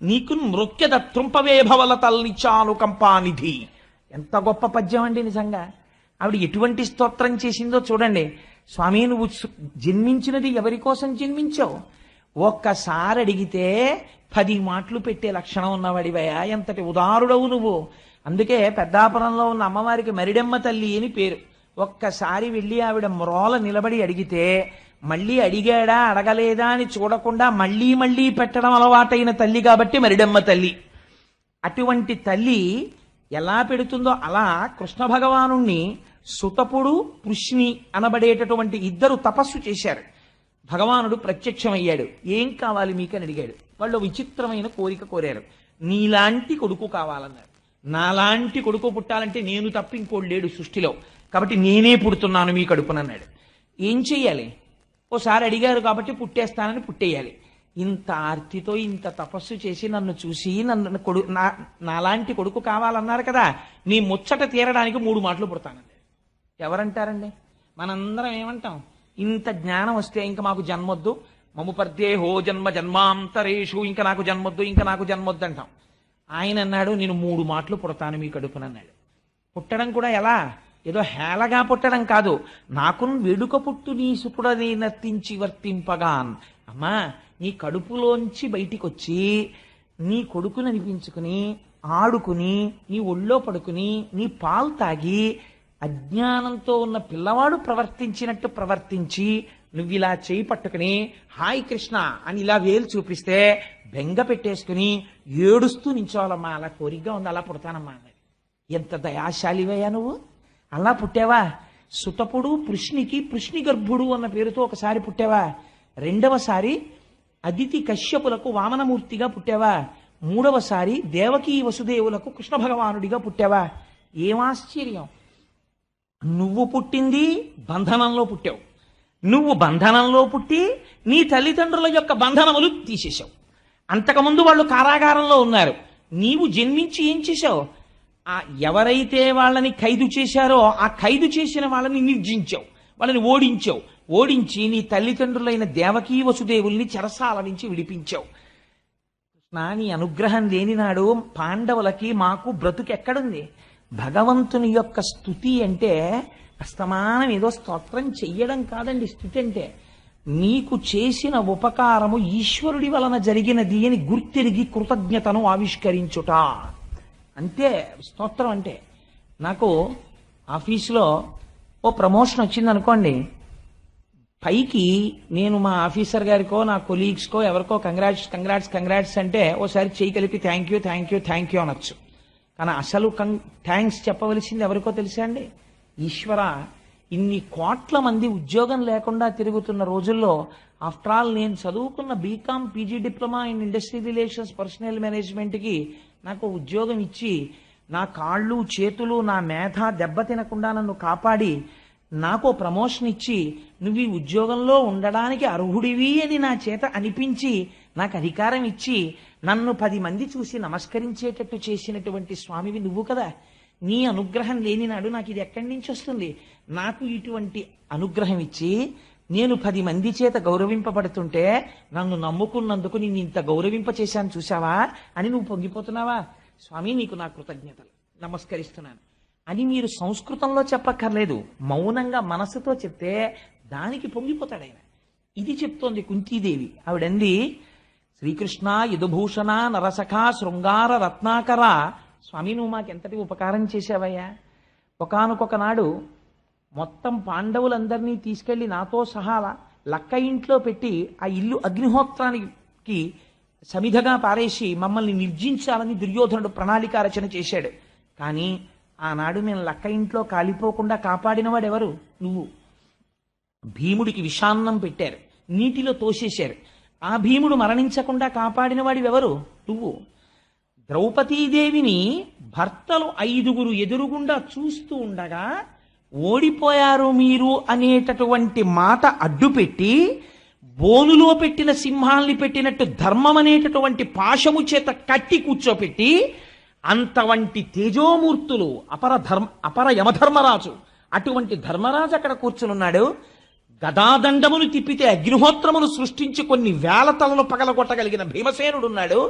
[SPEAKER 1] నీకు నృత్యద త్రుంపవే భవల తల్లిచాను కంపానిధి. ఎంత గొప్ప పద్యం అండి. నిజంగా ఆవిడ ఎటువంటి స్తోత్రం చేసిందో చూడండి. స్వామి, నువ్వు జన్మించినది ఎవరి కోసం జన్మించావు? ఒక్కసారి అడిగితే 10 మాటలు పెట్టే లక్షణం ఉన్నవాడివయా. ఎంతటి ఉదారుడవు నువ్వు. అందుకే పెద్దాపురంలో ఉన్న అమ్మవారికి మరిడెమ్మ తల్లి అని పేరు. ఒక్కసారి వెళ్ళి ఆవిడ మ్రోల నిలబడి అడిగితే మళ్ళీ అడిగాడా అడగలేదా అని చూడకుండా మళ్ళీ మళ్ళీ పెట్టడం అలవాటైన తల్లి కాబట్టి మరిడెమ్మ తల్లి. అటువంటి తల్లి ఎలా పెడుతుందో అలా కృష్ణ భగవానుణ్ణి సుతపుడు పృష్ణి అనబడేటటువంటి 2 తపస్సు చేశారు. భగవానుడు ప్రత్యక్షమయ్యాడు. ఏం కావాలి మీకని అడిగాడు. వాళ్ళు విచిత్రమైన కోరిక కోరారు. నీలాంటి కొడుకు కావాలన్నారు. నాలాంటి కొడుకు పుట్టాలంటే నేను తప్ప ఇంకోడు లేడు సృష్టిలో, కాబట్టి నేనే పుడుతున్నాను మీ కడుపునన్నాడు. ఏం చెయ్యాలి? ఓసారి అడిగారు కాబట్టి పుట్టేస్తానని పుట్టేయాలి. ఇంత ఆర్తితో ఇంత తపస్సు చేసి నన్ను చూసి నాలాంటి కొడుకు కావాలన్నారు కదా, నీ ముచ్చట తీరడానికి 3 మాటలు పుడతానండి. ఎవరంటారండి? మనందరం ఏమంటాం? ఇంత జ్ఞానం వస్తే ఇంకా మాకు జన్మొద్దు, మము పర్దేహో జన్మ జన్మాంతరేషు, ఇంకా నాకు జన్మొద్దు అంటాం. ఆయన అన్నాడు, నేను 3 మాటలు పుడతాను మీ కడుపునన్నాడు. పుట్టడం కూడా ఎలా? ఏదో హేళగా పుట్టడం కాదు. నాకు వెడుక పుట్టు నీ సుకుడని నర్తించి వర్తింపగాన్. అమ్మా, నీ కడుపులోంచి బయటికి వచ్చి నీ కొడుకుని అనిపించుకుని ఆడుకుని నీ ఒళ్ళో పడుకుని నీ పాలు తాగి అజ్ఞానంతో ఉన్న పిల్లవాడు ప్రవర్తించినట్టు ప్రవర్తించి నువ్వు ఇలా చేయి పట్టుకుని హాయ్ కృష్ణ అని ఇలా వేలు చూపిస్తే బెంగ పెట్టేసుకుని ఏడుస్తూ నించోవాలమ్మా. అలా కోరికగా ఉంది, అలా పుడతానమ్మా అన్నది. ఎంత దయాశాలివయ్యా నువ్వు. అలా పుట్టావా? సుతపుడు పృష్ణి గర్భుడు అన్న పేరుతో ఒకసారి పుట్టావా? 2వసారి అదితి కశ్యపులకు వామనమూర్తిగా పుట్టావా? 3వసారి దేవకీ వసుదేవులకు కృష్ణ భగవానుడిగా పుట్టావా? ఏమాశ్చర్యం. నువ్వు పుట్టింది బంధనంలో పుట్టావు. నువ్వు బంధనంలో పుట్టి నీ తల్లిదండ్రుల యొక్క బంధనములు తీసేశావు. అంతకుముందు వాళ్ళు కారాగారంలో ఉన్నారు. నీవు జన్మించి ఏం చేశావు? ఎవరైతే వాళ్ళని ఖైదు చేశారో ఆ ఖైదు చేసిన వాళ్ళని నిర్జించావు, వాళ్ళని ఓడించి నీ తల్లిదండ్రులైన దేవకీ వసుదేవుల్ని చెరసాల నుంచి విడిపించావు. కృష్ణ, నీ అనుగ్రహం లేనినాడు పాండవులకి మాకు బ్రతుకెక్కడుంది? భగవంతుని యొక్క స్తుతి అంటే అస్తమానం ఏదో స్తోత్రం చెయ్యడం కాదండి. స్తుతి అంటే నీకు చేసిన ఉపకారము ఈశ్వరుడి వలన జరిగినది అని గుర్తిరిగి కృతజ్ఞతను ఆవిష్కరించుట అంతే స్తోత్రం అంటే. నాకు ఆఫీసులో ఓ ప్రమోషన్ వచ్చింది అనుకోండి, పైకి నేను మా ఆఫీసర్ గారికో నా కొలీగ్స్కో ఎవరికో కంగ్రాట్స్ అంటే ఓసారి చేయి కలిపి థ్యాంక్ యూ అనొచ్చు. కానీ అసలు థ్యాంక్స్ చెప్పవలసింది ఎవరికో తెలుసా అండి? ఈశ్వర, ఇన్ని కోట్ల మంది ఉద్యోగం లేకుండా తిరుగుతున్న రోజుల్లో ఆఫ్టర్ ఆల్ నేను చదువుకున్న BCom PG diploma in industry relations personnel మేనేజ్మెంట్కి నాకు ఉద్యోగం ఇచ్చి నా కాళ్ళు చేతులు నా మేధ దెబ్బతినకుండా నన్ను కాపాడి నాకు ప్రమోషన్ ఇచ్చి నువ్వు ఈ ఉద్యోగంలో ఉండడానికి అర్హుడివి అని నా చేత అనిపించి నాకు అధికారం ఇచ్చి నన్ను 10 మంది చూసి నమస్కరించేటట్టు చేసినటువంటి స్వామివి నువ్వు కదా. నీ అనుగ్రహం లేనినాడు నాకు ఇది ఎక్కడి నుంచి వస్తుంది? నాకు ఇటువంటి అనుగ్రహం ఇచ్చి నేను 10 మంది చేత గౌరవింపబడుతుంటే నన్ను నమ్ముకున్నందుకు నిన్ను ఇంత గౌరవింప చేశాను చూసావా అని నువ్వు పొంగిపోతున్నావా? స్వామి నీకు నా కృతజ్ఞతలు, నమస్కరిస్తున్నాను అని మీరు సంస్కృతంలో చెప్పక్కర్లేదు, మౌనంగా మనస్సుతో చెప్తే దానికి పొంగిపోతాడు ఆయన. ఇది చెప్తోంది కుంతీదేవి. ఆవిడంది, శ్రీకృష్ణ యదుభూషణ నరసఖ శృంగార రత్నాకర, స్వామి నువ్వు మాకెంతటి ఉపకారం చేశావయ్యా. ఒకానొక నాడు మొత్తం పాండవులందరినీ తీసుకెళ్లి నాతో సహా లక్క ఇంట్లో పెట్టి ఆ ఇల్లు అగ్నిహోత్రానికి సమిధగా పారేసి మమ్మల్ని నిర్జించాలని దుర్యోధనుడు ప్రణాళిక రచన చేశాడు. కానీ ఆనాడు నేను లక్క ఇంట్లో కాలిపోకుండా కాపాడినవాడెవరు? నువ్వు. భీముడికి విషాన్నం పెట్టారు, నీటిలో తోసేశారు, ఆ భీముడు మరణించకుండా కాపాడినవాడివెవరు? నువ్వు. ద్రౌపదీదేవిని భర్తలు 5 ఎదురుగుండా చూస్తూ ఉండగా ఓడిపోయారు మీరు అనేటటువంటి మాట అడ్డుపెట్టి బోనులో పెట్టిన సింహాల్ని పెట్టినట్టు ధర్మం అనేటటువంటి పాశము చేత కట్టి కూర్చోపెట్టి అంతవంటి తేజోమూర్తులు అపర యమధర్మరాజు, అటువంటి ధర్మరాజు అక్కడ కూర్చునున్నాడు. గదాదండమును తిప్పితే అగ్నిహోత్రమును సృష్టించి కొన్ని వేల తలలు పగలగొట్టగలిగిన భీమసేనుడున్నాడు.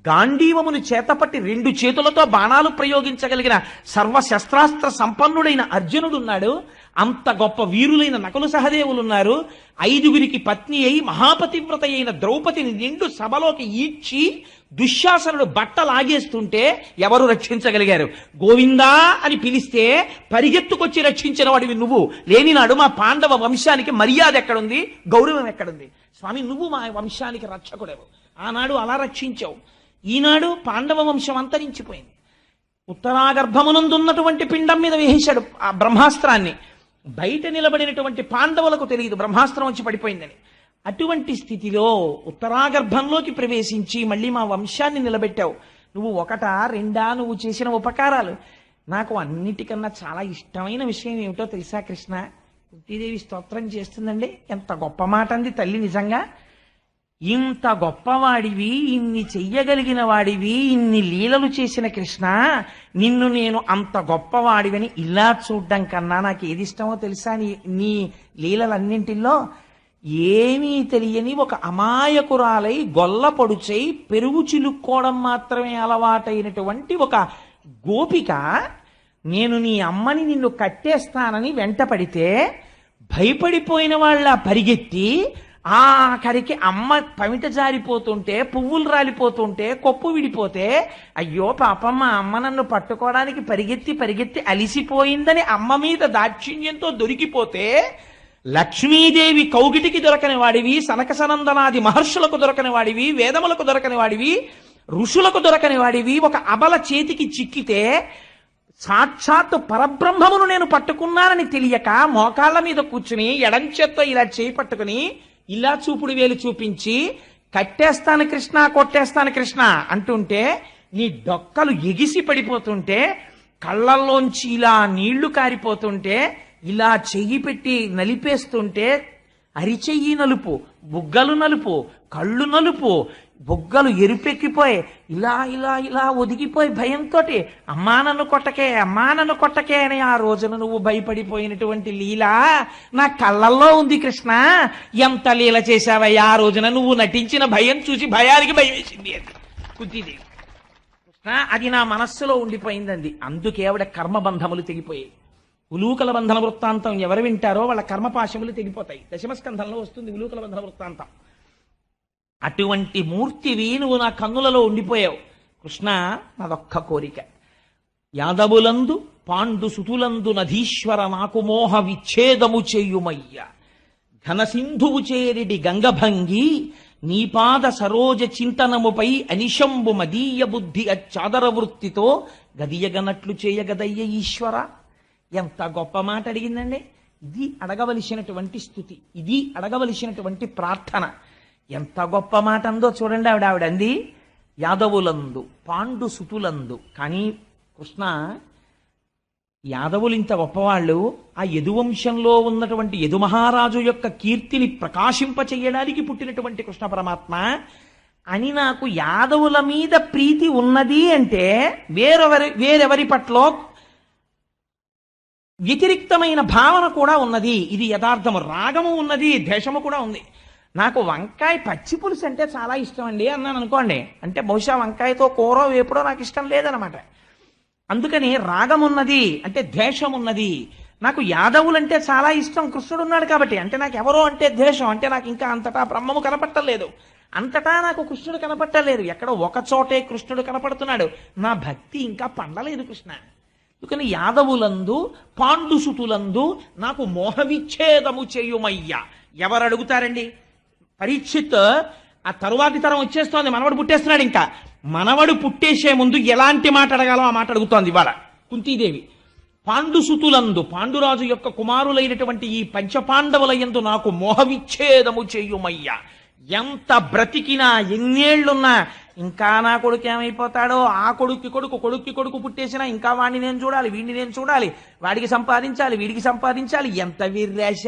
[SPEAKER 1] గాంధీవమును చేతపట్టి 2 చేతులతో బాణాలు ప్రయోగించగలిగిన సర్వశస్త్రాస్త్ర సంపన్నుడైన అర్జునుడున్నాడు. అంత గొప్ప వీరులైన నకులు సహదేవులున్నారు. 5 పత్ని అయి మహాపతివ్రత అయిన ద్రౌపదిని నిండు సభలోకి ఈడ్చి దుశ్శాసనుడు బట్ట లాగేస్తుంటే ఎవరు రక్షించగలిగారు? గోవిందా అని పిలిస్తే పరిగెత్తుకొచ్చి రక్షించిన వాడివి నువ్వు. లేనినాడు మా పాండవ వంశానికి మర్యాద ఎక్కడుంది, గౌరవం ఎక్కడుంది? స్వామి నువ్వు మా వంశానికి రక్షకుడేవు. ఆనాడు అలా రక్షించావు. ఈనాడు పాండవ వంశం అంతరించిపోయింది. ఉత్తరాగర్భమునందున్నటువంటి పిండం మీద వేసేశాడు ఆ బ్రహ్మాస్త్రాన్ని. బయట నిలబడినటువంటి పాండవులకు తెలియదు బ్రహ్మాస్త్రం వచ్చి పడిపోయిందని. అటువంటి స్థితిలో ఉత్తరాగర్భంలోకి ప్రవేశించి మళ్ళీ మా వంశాన్ని నిలబెట్టావు. నువ్వు 1, 2 నువ్వు చేసిన ఉపకారాలు. నాకు అన్నిటికన్నా చాలా ఇష్టమైన విషయం ఏమిటో తెలుసా కృష్ణ? కుంతీదేవి స్తోత్రం చేస్తుందండి. ఎంత గొప్ప మాట అంది తల్లి. నిజంగా ఇంత గొప్పవాడివి, ఇన్ని చెయ్యగలిగిన వాడివి, ఇన్ని లీలలు చేసిన కృష్ణ, నిన్ను నేను అంత గొప్పవాడివని ఇలా చూడ్డం కన్నా నాకు ఏది ఇష్టమో తెలుసా? నీ లీలలన్నింటిలో ఏమీ తెలియని ఒక అమాయకురాలై గొల్ల పొడుచై పెరుగు చిలుక్కోవడం మాత్రమే అలవాటైనటువంటి ఒక గోపిక, నేను నీ అమ్మని నిన్ను కట్టేస్తానని వెంట పడితే భయపడిపోయిన వాళ్ళ పరిగెత్తి ఆఖరికి అమ్మ పమిట జారిపోతుంటే, పువ్వులు రాలిపోతుంటే, కొప్పు విడిపోతే, అయ్యో పాపమ్మ అమ్మ నన్ను పట్టుకోవడానికి పరిగెత్తి అలిసిపోయిందని అమ్మ మీద దాక్షిణ్యంతో దొరికిపోతే, లక్ష్మీదేవి కౌగిటికి దొరకని వాడివి, సనకసనందనాది మహర్షులకు దొరకని వాడివి, వేదములకు దొరకని వాడివి, ఋషులకు దొరకని వాడివి, ఒక అబల చేతికి చిక్కితే సాక్షాత్తు పరబ్రహ్మమును నేను పట్టుకున్నానని తెలియక మోకాళ్ళ మీద కూర్చుని ఎడంచేత్తో ఇలా చేయి పట్టుకుని ఇలా చూపుడు వేలు చూపించి కట్టేస్తాను కృష్ణ, కొట్టేస్తాను కృష్ణ అంటుంటే, నీ డొక్కలు ఎగిసి పడిపోతుంటే, కళ్ళల్లోంచి ఇలా నీళ్లు కారిపోతుంటే, ఇలా చెయ్యి పెట్టి నలిపేస్తుంటే, అరిచెయ్యి నలుపు, బుగ్గలు నలుపు, కళ్ళు నలుపు, బుగ్గలు ఎరుపెక్కిపోయి ఇలా ఇలా ఇలా ఒదిగిపోయి భయంతో అమ్మా నన్ను కొట్టకే అని ఆ రోజున నువ్వు భయపడిపోయినటువంటి లీల నా కళ్ళల్లో ఉంది కృష్ణ. ఎంత లీల చేశావయ్యా ఆ రోజున. నువ్వు నటించిన భయం చూసి భయానికి భయం వేసింది అది కుంతీదేవి. కృష్ణ అది నా మనస్సులో ఉండిపోయిందండి. అందుకే ఆవిడ కర్మబంధములు తెగిపోయాయి. ఉలూకల బంధన వృత్తాంతం ఎవరు వింటారో వాళ్ళ కర్మపాశములు తెగిపోతాయి. దశమస్కంధంలో వస్తుంది ఉలూకల బంధన వృత్తాంతం. అటువంటి మూర్తివి నువ్వు నా కన్నులలో ఉండిపోయావు కృష్ణ. నాదొక్క కోరిక, యాదవులందు పాండు సుతులందు నధీశ్వర నాకు మోహ విచ్ఛేదము చేయుమయ్య, ఘనసింధువు చేరిడి గంగభంగి నీపాద సరోజ చింతనముపై అనిశంబు మదీయ బుద్ధి అచ్చాదర వృత్తితో గదియగనట్లు చేయగదయ్య ఈశ్వర. ఎంత గొప్ప మాట అడిగిందండి. ఇది అడగవలసినటువంటి స్థుతి, ఇది అడగవలసినటువంటి ప్రార్థన. ఎంత గొప్ప మాట అందో చూడండి. ఆవిడంది యాదవులందు పాండు సుతులందు. కానీ కృష్ణ యాదవులు ఇంత గొప్పవాళ్ళు, ఆ యదువంశంలో ఉన్నటువంటి యదుమహారాజు యొక్క కీర్తిని ప్రకాశింపచేయడానికి పుట్టినటువంటి కృష్ణ పరమాత్మ అని నాకు యాదవుల మీద ప్రీతి ఉన్నది అంటే వేరెవరి పట్ల వ్యతిరిక్తమైన భావన కూడా ఉన్నది. ఇది యథార్థము. రాగము ఉన్నది, ద్వేషము కూడా ఉంది. నాకు వంకాయ పచ్చి పులుసు అంటే చాలా ఇష్టం అండి అన్నాను అనుకోండి, అంటే బహుశా వంకాయతో కూర వేపుడో నాకు ఇష్టం లేదనమాట. అందుకని రాగం ఉన్నది అంటే ద్వేషం ఉన్నది. నాకు యాదవులంటే చాలా ఇష్టం, కృష్ణుడు ఉన్నాడు కాబట్టి. అంటే నాకు ఎవరో అంటే ద్వేషం, అంటే నాకు ఇంకా అంతటా బ్రహ్మము కనపట్టలేదు, అంతటా నాకు కృష్ణుడు కనపట్టలేదు. ఎక్కడో ఒక చోటే కృష్ణుడు కనపడుతున్నాడు, నా భక్తి ఇంకా పండలేదు కృష్ణ. అందుకని యాదవులందు పాండుసుతులందు నాకు మోహవిచ్ఛేదము చేయుమయ్యా. ఎవరు అడుగుతారండి? పరీక్షిత్ ఆ తరువాతి తరం వచ్చేస్తోంది, మనవడు పుట్టేస్తున్నాడు. ఇంకా మనవడు పుట్టేసే ముందు ఎలాంటి మాట అడగాలో ఆ మాట అడుగుతోంది ఇవాళ కుంతీదేవి. పాండుసుతులందు, పాండురాజు యొక్క కుమారులైనటువంటి ఈ పంచపాండవుల యందు నాకు మోహవిచ్ఛేదము చేయుమయ్యా. ఎంత బ్రతికినా ఎన్నేళ్లున్నా ఇంకా నా కొడుకు ఏమైపోతాడో, ఆ కొడుక్కి కొడుకు, కొడుక్కి కొడుకు పుట్టేసినా ఇంకా వాడిని నేను చూడాలి, వీడిని నేను చూడాలి, వాడికి సంపాదించాలి, వీడికి సంపాదించాలి. ఎంత వీర్రాశ!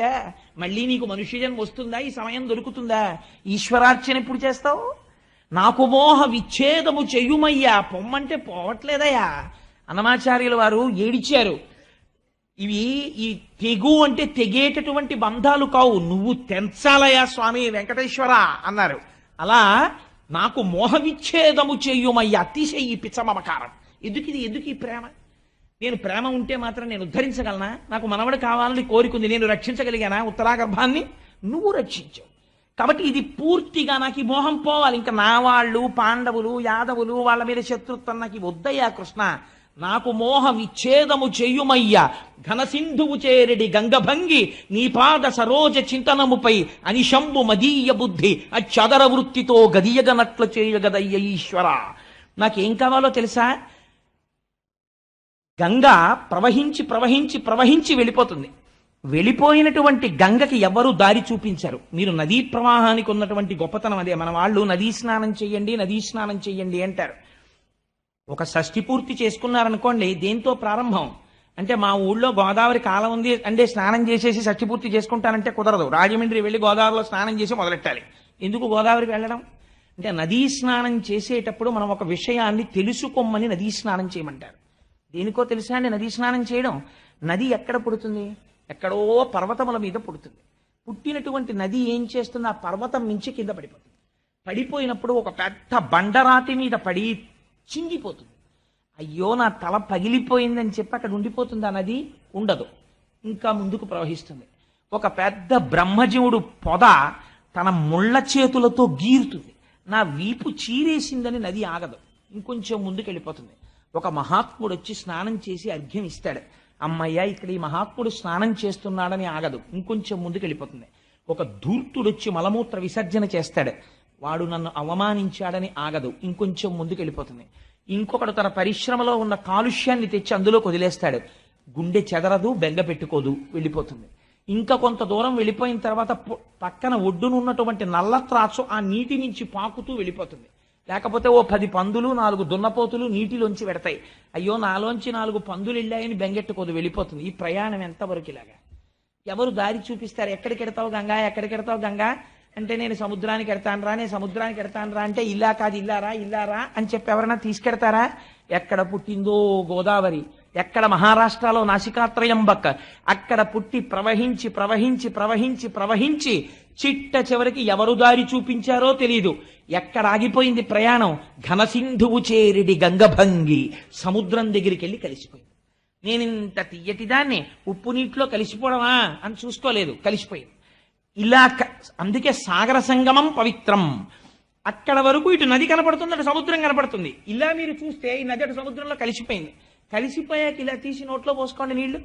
[SPEAKER 1] మళ్ళీ నీకు మనుష్య జన్మ వస్తుందా? ఈ సమయం దొరుకుతుందా? ఈశ్వరార్చన ఎప్పుడు చేస్తావు? నాకు మోహ విచ్ఛేదము చెయ్యుమయ్యా. పొమ్మంటే పోవట్లేదయ్యా. అన్నమాచార్యుల వారు ఏడిచారు. ఇవి ఈ తెగు అంటే తెగేటటువంటి బంధాలు కావు, నువ్వు తెంచాలయా స్వామి వెంకటేశ్వర అన్నారు. అలా నాకు మోహ విచ్ఛేదము చెయ్యుమయ్యా. అతిశయి పిచ్చమమకారం. ఎందుకు ఈ ప్రేమ? నేను ప్రేమ ఉంటే మాత్రం నేను ఉద్ధరించగలనా? నాకు మనవడు కావాలని కోరికుంది, నేను రక్షించగలిగానా ఉత్తరాగర్భాన్ని? నువ్వు రక్షించావు కాబట్టి ఇది పూర్తిగా నాకు ఈ మోహం పోవాలి. ఇంకా నా వాళ్ళు పాండవులు యాదవులు వాళ్ళ మీద శత్రుత్వం నాకు వద్దయ్యా కృష్ణ. నాకు మోహ విచ్ఛేదము చెయ్యుమయ్యా. ఘనసింధువు చేరెడి గంగభంగి నీ పాద సరోజ చింతనముపై అనిశంబు మదీయ బుద్ధి అచ్చదర వృత్తితో గదియగనట్లు చేయగదయ్య ఈశ్వర. నాకేం కావాలో తెలుసా? గంగ ప్రవహించి ప్రవహించి ప్రవహించి వెళ్ళిపోతుంది. వెళ్ళిపోయినటువంటి గంగకి ఎవరు దారి చూపించారు. మీరు నదీ ప్రవాహానికి ఉన్నటువంటి గొప్పతనం అదే. మన వాళ్ళు నదీ స్నానం చెయ్యండి, నదీ స్నానం చెయ్యండి అంటారు. ఒక షష్ఠి పూర్తి చేసుకున్నారనుకోండి, దేంతో ప్రారంభం అంటే మా ఊళ్ళో గోదావరి కాలం ఉంది అంటే స్నానం చేసేసి షష్ఠి పూర్తి చేసుకుంటానంటే కుదరదు. రాజమండ్రి వెళ్ళి గోదావరిలో స్నానం చేసి మొదలెట్టాలి. ఎందుకు గోదావరికి వెళ్ళడం అంటే నదీ స్నానం చేసేటప్పుడు మనం ఒక విషయాన్ని తెలుసుకోమని నదీ స్నానం చేయమంటారు. దేనికో తెలుసా అండి నదీ స్నానం చేయడం? నది ఎక్కడ పుడుతుంది? ఎక్కడో పర్వతముల మీద పుడుతుంది. పుట్టినటువంటి నది ఏం చేస్తుంది? ఆ పర్వతం మించి కింద పడిపోతుంది. పడిపోయినప్పుడు ఒక పెద్ద బండరాతి మీద పడి చింగిపోతుంది. అయ్యో నా తల పగిలిపోయిందని చెప్పి అక్కడ ఉండిపోతుంది ఆ నది? ఉండదు, ఇంకా ముందుకు ప్రవహిస్తుంది. ఒక పెద్ద బ్రహ్మజీవుడు పొద తన ముళ్ళ చేతులతో గీరుతుంది. నా వీపు చీరేసిందని నది ఆగదు, ఇంకొంచెం ముందుకు వెళ్ళిపోతుంది. ఒక మహాత్ముడు వచ్చి స్నానం చేసి అర్ఘ్యం ఇస్తాడు. అమ్మయ్య ఇక్కడ ఈ మహాత్ముడు స్నానం చేస్తున్నాడని ఆగదు, ఇంకొంచెం ముందుకు వెళ్ళిపోతుంది. ఒక ధూర్తుడు వచ్చి మలమూత్ర విసర్జన చేస్తాడు. వాడు నన్ను అవమానించాడని ఆగదు, ఇంకొంచెం ముందుకు వెళ్ళిపోతుంది. ఇంకొకడు తన పరిశ్రమలో ఉన్న కాలుష్యాన్ని తెచ్చి అందులో వదిలేస్తాడు. గుండె చెదరదు, బెంగ పెట్టుకోదు, వెళ్ళిపోతుంది. ఇంకా కొంత దూరం వెళ్ళిపోయిన తర్వాత పక్కన ఒడ్డునున్నటువంటి నల్ల త్రాచు ఆ నీటి నుంచి పాకుతూ వెళ్ళిపోతుంది. లేకపోతే ఓ 10 పందులు 4 దున్నపోతులు నీటిలోంచి పెడతాయి. అయ్యో నాలోంచి 4 పందులు వెళ్ళాయని బెంగెట్టుకోదు, వెళ్ళిపోతుంది. ఈ ప్రయాణం ఎంతవరకు ఇలాగా? ఎవరు దారి చూపిస్తారు? ఎక్కడికి ఎడతావు గంగా, ఎక్కడికి ఎడతావు గంగా అంటే నేను సముద్రానికి ఎడతానరా, నేను సముద్రానికి ఎడతానరా అంటే ఇలా కాదు ఇల్లారా ఇల్లారా అని చెప్పి ఎవరైనా తీసుకెడతారా? ఎక్కడ పుట్టిందో గోదావరి, ఎక్కడ మహారాష్ట్రలో నాసికాత్రయంబక్, అక్కడ పుట్టి ప్రవహించి ప్రవహించి ప్రవహించి ప్రవహించి చిట్ట చివరికి ఎవరు దారి చూపించారో తెలియదు. ఎక్కడ ఆగిపోయింది ప్రయాణం? ఘనసింధువు చేరిడి గంగభంగి, సముద్రం దగ్గరికి వెళ్ళి కలిసిపోయింది. నేను ఇంత తీయటి దాన్ని ఉప్పు నీటిలో కలిసిపోవడమా అని చూసుకోలేదు, కలిసిపోయింది. ఇలా అందుకే సాగర సంగమం పవిత్రం. అక్కడ వరకు ఇటు నది కనపడుతుంది, అటు సముద్రం కనపడుతుంది. ఇలా మీరు చూస్తే ఈ నది అటు సముద్రంలో కలిసిపోయింది. కలిసిపోయాక ఇలా తీసి నోట్లో పోసుకోండి నీళ్లు,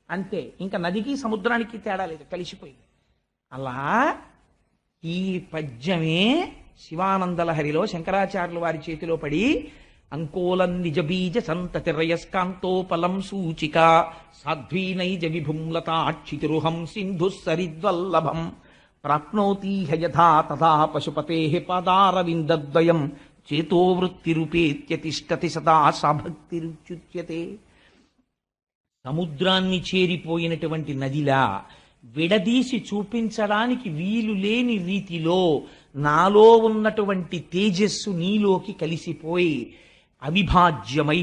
[SPEAKER 1] అంతే. ఇంకా నదికి సముద్రానికి తేడా లేదు, కలిసిపోయింది. అలా ఈ పద్యమే శివానందలహరిలో శంకరాచార్యుల వారి చేతిలో పడి అంకోలం నిజబీజ సంతతి రయస్కాంతోపలం సూచిక సాధ్వీనైజ విభుంలతాక్షితిరుహం సింధు సరిద్వల్లభం ప్రాప్నోతి యథా తథా పశుపతే పాదారవిందద్వయం చేతో వృత్తిరుపేత్య తిష్టతి సదా సాభక్తిరుచ్యుత్యతే. సముద్రాన్ని చేరిపోయినటువంటి నదిలా విడదీసి చూపించడానికి వీలు లేని రీతిలో నాలో ఉన్నటువంటి తేజస్సు నీలోకి కలిసిపోయి అవిభాజ్యమై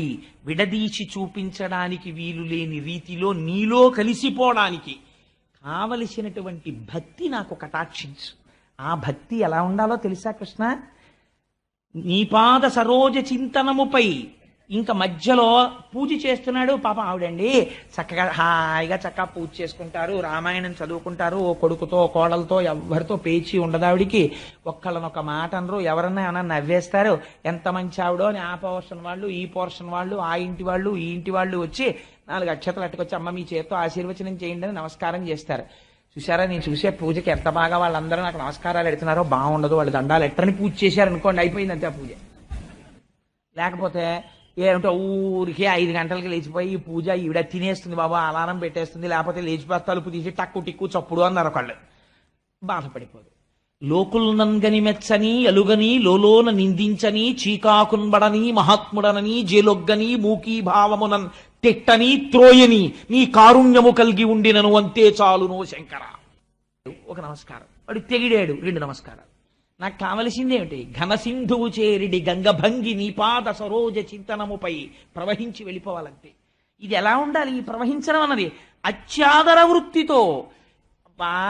[SPEAKER 1] విడదీసి చూపించడానికి వీలు లేని రీతిలో నీలో కలిసిపోవడానికి కావలసినటువంటి భక్తి నాకు కటాక్షించు. ఆ భక్తి ఎలా ఉండాలో తెలుసా కృష్ణ? నీపాద సరోజ చింతనముపై, ఇంకా మధ్యలో పూజ చేస్తున్నాడు పాపం ఆవిడండి, చక్కగా హాయిగా చక్కగా పూజ చేసుకుంటారు, రామాయణం చదువుకుంటారు, ఓ కొడుకుతో కోడలతో ఎవరితో పేచి ఉండదు ఆవిడికి, ఒక్కళ్ళనొక మాట అనరు, ఎవరన్నా ఏమన్నా నవ్వేస్తారు, ఎంత మంచి ఆవిడో అని ఆ పోర్షన్ వాళ్ళు ఈ పోర్షన్ వాళ్ళు ఆ ఇంటి వాళ్ళు ఈ ఇంటి వాళ్ళు వచ్చి 4 అక్షతలు అట్టుకొచ్చి అమ్మ మీ చేతితో ఆశీర్వచనం చేయండి అని నమస్కారం చేస్తారు. చూసారా, నేను చూసే పూజకి ఎంత బాగా వాళ్ళందరూ నాకు నమస్కారాలు ఎడుతున్నారో, బాగుండదు వాళ్ళు దండాలు ఎట్టని పూజ చేశారు అనుకోండి, అయిపోయింది అంతే ఆ పూజ. లేకపోతే ఏమిటో ఊరికే 5 గంటలకి లేచిపోయి ఈ పూజ ఈవిడ తినేస్తుంది బాబా, అలారం పెట్టేస్తుంది, లేకపోతే లేచిపోతే తలుపు తీసి టక్కు టిక్కు చప్పుడు అన్నారు ఒకళ్ళు, బాధపడిపోదు. లోకుల్నంగని మెచ్చని అలుగని లోలోన నిందించని చీకాకున్బడని మహాత్ముడనని జేలొగ్గని మూకీ భావమునన్ తిట్టని త్రోయని నీ కారుణ్యము కలిగి ఉండినను అంతే చాలునో శంకర. ఒక నమస్కారం, వాడు తెగిడాడు 2 నమస్కారాలు. నాకు కావలసిందేమిటి? ఘనసింధువు చేరిడి గంగభంగి నీపాద సరోజ చింతనముపై ప్రవహించి వెళ్ళిపోవాలంటే. ఇది ఎలా ఉండాలి ఈ ప్రవహించడం అన్నది? అత్యాదర వృత్తితో.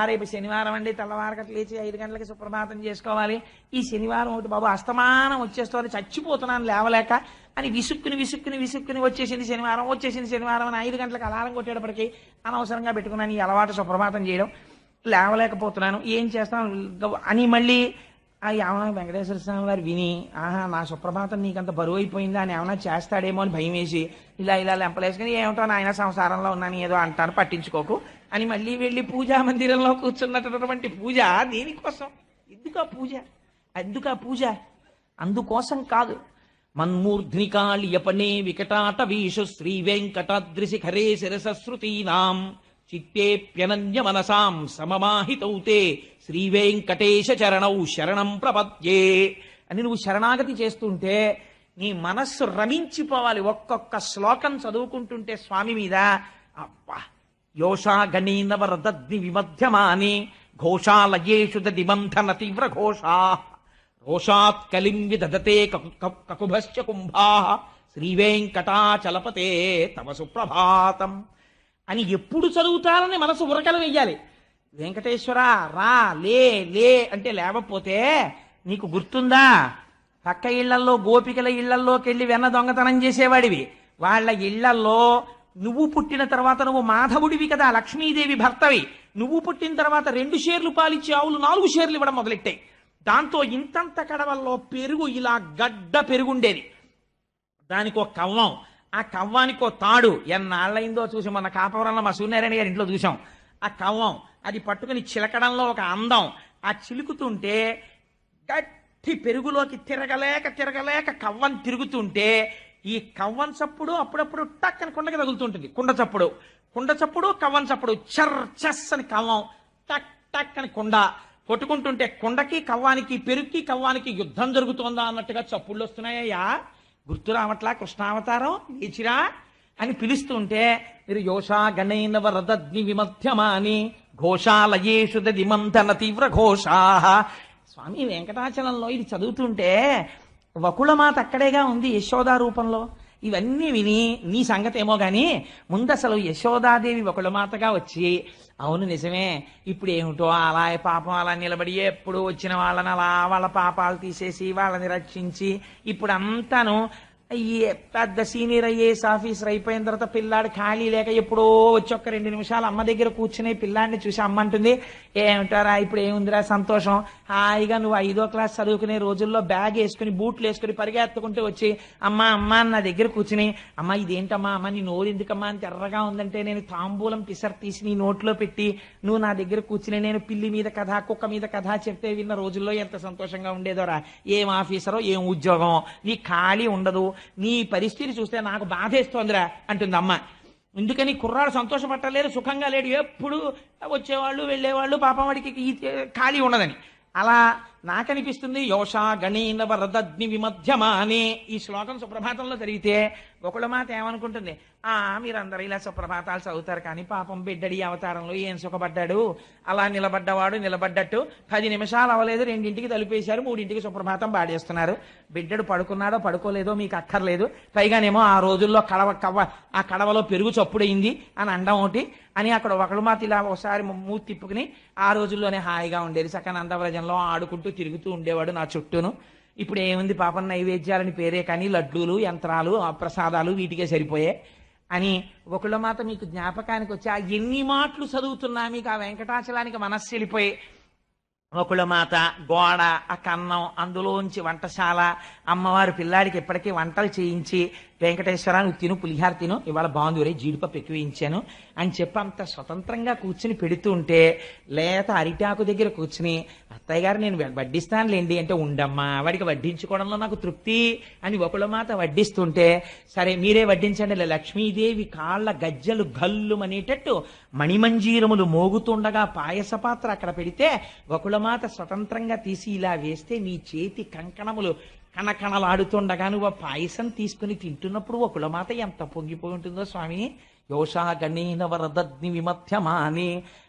[SPEAKER 1] రేపు శనివారం అండి, తెల్లవారకట్లు లేచి 5 గంటలకి సుప్రభాతం చేసుకోవాలి, ఈ శనివారం ఒకటి బాబు అస్తమానం వచ్చేస్తుంది, చచ్చిపోతున్నాను లేవలేక అని విసుక్కుని వచ్చేసింది శనివారం అని 5 గంటలకు అలారం కొట్టేటప్పటికి అనవసరంగా పెట్టుకున్నాను ఈ అలవాటు సుప్రభాతం చేయడం, లేవలేకపోతున్నాను, ఏం చేస్తాను అని మళ్ళీ ఏమన్నా వెంకటేశ్వర స్వామి వారు విని, ఆహా నా సుప్రభాతం నీకంత బరువు అయిపోయిందా అని ఏమన్నా చేస్తాడేమో అని భయం వేసి ఇలా లెంపలేసుకుని ఏమిటో నాయన సంసారంలో ఉన్నాను ఏదో అంటాను పట్టించుకోకు అని మళ్ళీ వెళ్ళి పూజా మందిరంలో కూర్చున్నటువంటి పూజ దేనికోసం? ఎందుకు ఆ పూజ? అందుకోసం కాదు. మన్మూర్ధ్నికాళియపనే వికటాట వీషు శ్రీ వెంకటాద్రిశిఖరే శిరసశ్రుతీనాం చిత్తేప్యనన్య మనసాం సమమాహితౌతే శ్రీ వెంకటేశ చరణౌ శరణం ప్రపద్యే అని నువ్వు శరణాగతి చేస్తుంటే నీ మనస్సు రమించిపోవాలి. ఒక్కొక్క శ్లోకం చదువుకుంటుంటే స్వామి మీద అబ్బా యోషా గణీనవరదగ్ని విమధ్యమాని ఘోషాలయేషు దిబంధన తీవ్ర ఘోషా రోషాత్ కలిం విదధతే కకుభశ్చ కుంభా శ్రీ వెంకటాచలపతే తవ సుప్రభాతం అని ఎప్పుడు చదువుతారని మనసు ఉరకలు వెయ్యాలి. వెంకటేశ్వర రా లే అంటే లేవపోతే నీకు గుర్తుందా? పక్క ఇళ్లల్లో గోపికల ఇళ్లల్లోకి వెళ్ళి వెన్న దొంగతనం చేసేవాడివి, వాళ్ళ ఇళ్లల్లో నువ్వు పుట్టిన తర్వాత నువ్వు మాధవుడివి కదా, లక్ష్మీదేవి భర్తవి, నువ్వు పుట్టిన తర్వాత 2 షేర్లు పాలిచ్చే ఆవులు 4 షేర్లు ఇవ్వడం మొదలెట్టాయి. దాంతో ఇంతంత కడవల్లో పెరుగు ఇలా గడ్డ పెరుగుండేది, దానికి ఒక కవ్వం, ఆ కవ్వానికి ఒక తాడు, ఎన్నాళ్ళైందో చూసి మన కాపవరంలో మా సూర్యనారాయణ గారి ఇంట్లో చూసాం. ఆ కవ్వం అది పట్టుకుని చిలకడంలో ఒక అందం, ఆ చిలుకుతుంటే గట్టి పెరుగులోకి తిరగలేక కవ్వం తిరుగుతుంటే ఈ కవ్వం చప్పుడు అప్పుడప్పుడు టక్ అని కుండకి తగులుతుంటుంది, కుండ చప్పుడు కవ్వం చప్పుడు, చస్ అని కవ్వం, టక్ అని కుండ కొట్టుకుంటుంటే కుండకి కవ్వానికి పెరుగుకి కవ్వానికి యుద్ధం జరుగుతోందా అన్నట్టుగా చప్పుళ్ళు వస్తున్నాయ్యా, గుర్తు రావట్లా కృష్ణావతారం లేచిరా అని పిలుస్తుంటే మీరు యోషా గణైనవ రదగ్ని విమధ్యమాని ఘోషాలయేషు దిమంధన తీవ్ర ఘోషా. స్వామి వెంకటాచలంలో ఇది చదువుతుంటే వకుళమాత అక్కడేగా ఉంది యశోదా రూపంలో. ఇవన్నీ విని నీ సంగతి ఏమో గాని ముందు అసలు యశోదాదేవి వకుళమాతగా వచ్చి, అవును నిజమే, ఇప్పుడు ఏమిటో అలా పాపం అలా నిలబడి ఎప్పుడు వచ్చిన వాళ్ళని అలా వాళ్ళ పాపాలు తీసేసి వాళ్ళని రక్షించి ఇప్పుడు అంతాను ఈ పెద్ద సీనియర్ ఐఏఎస్ ఆఫీసర్ అయిపోయిన తర్వాత పిల్లాడు ఖాళీ లేక ఎప్పుడో వచ్చి 1-2 నిమిషాలు అమ్మ దగ్గర కూర్చుని పిల్లాడిని చూసి అమ్మ అంటుంది, ఏమిటారా ఇప్పుడు ఏముందిరా సంతోషం, హాయిగా నువ్వు 5వ క్లాస్ చదువుకునే రోజుల్లో బ్యాగ్ వేసుకుని బూట్లు వేసుకుని పరిగెత్తుకుంటూ వచ్చి అమ్మ నా దగ్గర కూర్చుని, అమ్మ ఇదేంటమ్మా అమ్మ నీ నోరు ఎందుకమ్మా అని ఎర్రగా ఉందంటే నేను తాంబూలం పిసర్ తీసి నీ నోట్లో పెట్టి నువ్వు నా దగ్గర కూర్చుని నేను పిల్లి మీద కథ కుక్క మీద కథ చెప్తే విన్న రోజుల్లో ఎంత సంతోషంగా ఉండేదోరా. ఏం ఆఫీసరో ఏం ఉద్యోగం, నీ ఖాళీ ఉండదు, నీ పరిస్థితి చూస్తే నాకు బాధేస్తోందిరా అంటుంది అమ్మ. ఎందుకని కుర్రాడు సంతోషపట్టలేరు, సుఖంగా లేడు, ఎప్పుడు వచ్చేవాళ్ళు వెళ్ళేవాళ్ళు, పాపం వాడికి ఖాళీ ఉండదని. అలా నాకనిపిస్తుంది యోషా గణేన వరదగ్ని విమధ్యమానే ఈ శ్లోకం సుప్రభాతంలో జరిగితే ఒకళ్ళ మాట ఏమనుకుంటుంది, మీరందరూ ఇలా సుప్రభాతాలు చదువుతారు కానీ పాపం బిడ్డడి అవతారంలో ఏం సుఖపడ్డాడు, అలా నిలబడ్డవాడు నిలబడ్డట్టు 10 నిమిషాలు అవ్వలేదు 2ంటికి తలుపేశారు 3ంటికి సుప్రభాతం పాడేస్తున్నారు, బిడ్డడు పడుకున్నాడో పడుకోలేదో మీకు అక్కర్లేదు, పైగానేమో ఆ రోజుల్లో ఆ కడవలో పెరుగు చప్పుడైంది అని అండం ఒకటి అని అక్కడ ఒకళ్ళు మాత ఇలా ఒకసారి మూతి తిప్పుకుని ఆ రోజుల్లోనే హాయిగా ఉండేది చక్కగా నందవ్రజంలో ఆడుకుంటూ తిరుగుతూ ఉండేవాడు నా చుట్టూను. ఇప్పుడు ఏముంది పాపం నైవేద్యాలని పేరే కానీ లడ్డూలు యంత్రాలు ప్రసాదాలు వీటికే సరిపోయే అని ఒకళ్ళ మాత మీకు జ్ఞాపకానికి వచ్చి ఆ ఎన్ని మాటలు చదువుతున్నా మీకు ఆ వెంకటాచలానికి మనస్సు వెళ్ళిపోయి ఒకళ్ళ మాత గోడ ఆ కన్నం అందులోంచి వంటశాల అమ్మవారు పిల్లాడికి ఎప్పటికీ వంటలు చేయించి వెంకటేశ్వర నువ్వు తిను పులిహార తిను ఇవాళ బాగుంది రే జీడిపప్పు ఎక్కువ ఇచ్చాను అని చెప్పి అంత స్వతంత్రంగా కూర్చుని పెడుతూ ఉంటే లేత అరిటాకు దగ్గర కూర్చుని అత్తయ్య గారు నేను వడ్డిస్తానులేండి అంటే ఉండమ్మా వాడికి వడ్డించుకోవడంలో నాకు తృప్తి అని ఒకళ్ళ మాత వడ్డిస్తుంటే సరే మీరే వడ్డించండి లక్ష్మీదేవి కాళ్ళ గజ్జలు గల్లు అనేటట్టు మణిమంజీరములు మోగుతుండగా పాయస పాత్ర అక్కడ పెడితే ఒకళ్ళ మాత స్వతంత్రంగా తీసి ఇలా వేస్తే నీ చేతి కంకణములు కణకణలాడుతుండగా నువ్వు పాయసం తీసుకుని తింటున్నప్పుడు ఒకళ్ళ మాత ఎంత పొంగిపోయి ఉంటుందో స్వామి. యోషా గణేన వరదగ్ని విమధ్యమాని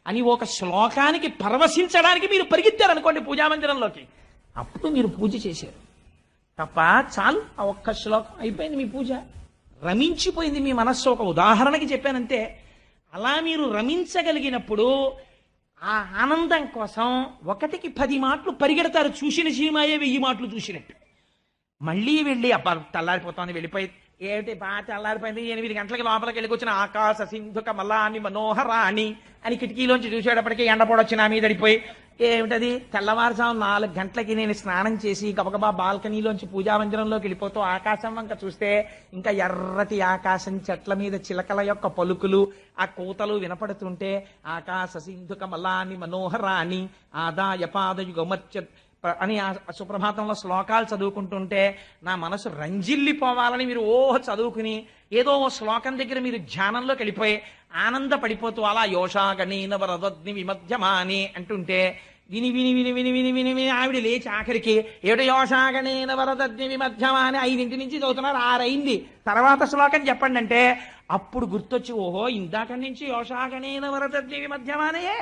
[SPEAKER 1] అని ఒక శ్లోకానికి పరవశించడానికి మీరు పరిగెత్తారనుకోండి పూజామందిరంలోకి, అప్పుడు మీరు పూజ చేశారు తప్ప చాలు ఆ ఒక్క శ్లోకం అయిపోయింది మీ పూజ, రమించిపోయింది మీ మనస్సు. ఒక ఉదాహరణకి చెప్పానంతే. అలా మీరు రమించగలిగినప్పుడు ఆ ఆనందం కోసం 1కి 10 మాటలు పరిగెడతారు. చూసిన సినిమాయే 1000 మాటలు చూసినట్టు. మళ్ళీ వెళ్ళి అబ్బా తెల్లారిపోతుంది వెళ్ళిపోయి ఏమిటి బాగా తెల్లారిపోయింది 8 గంటలకి లోపలికి వెళ్ళి కూర్చున్న ఆకాశ సింధుక మలాని మనోహరాణి అని కిటికీలోంచి చూసేటప్పటికీ ఎండపొడొచ్చి నా మీద పడిపోయి ఏమిటది తెల్లవారుజాము 4 గంటలకి నేను స్నానం చేసి గబగబా బాల్కనీలోంచి పూజామందిరంలోకి వెళ్ళిపోతూ ఆకాశం వంక చూస్తే ఇంకా ఎర్రటి ఆకాశం చెట్ల మీద చిలకల యొక్క పలుకులు ఆ కూతలు వినపడుతుంటే ఆకాశ సింధుక మలాని మనోహరాణి ఆదాయ పాదయుగమర్చ అని ఆ సుప్రభాతంలో శ్లోకాలు చదువుకుంటుంటే నా మనసు రంజిల్లిపోవాలని మీరు చదువుకుని ఏదో ఓ శ్లోకం దగ్గర మీరు ధ్యానంలోకి వెళ్ళిపోయి ఆనందపడిపోతూ అలా యోషా గణేన వరదగ్ని విమధ్యమాని అంటుంటే విని విని విని విని విని విని విని ఆవిడ లేచి ఆఖరికి ఏమిటో యోషా గణేన వరదగ్ని విమధ్యమాని 5 నుంచి చదువుతున్నారు 6 అయింది తర్వాత శ్లోకం చెప్పండి అంటే అప్పుడు గుర్తొచ్చి ఓహో ఇందాక నుంచి యోషా గణేన వరదగ్ని విమధ్యమానయే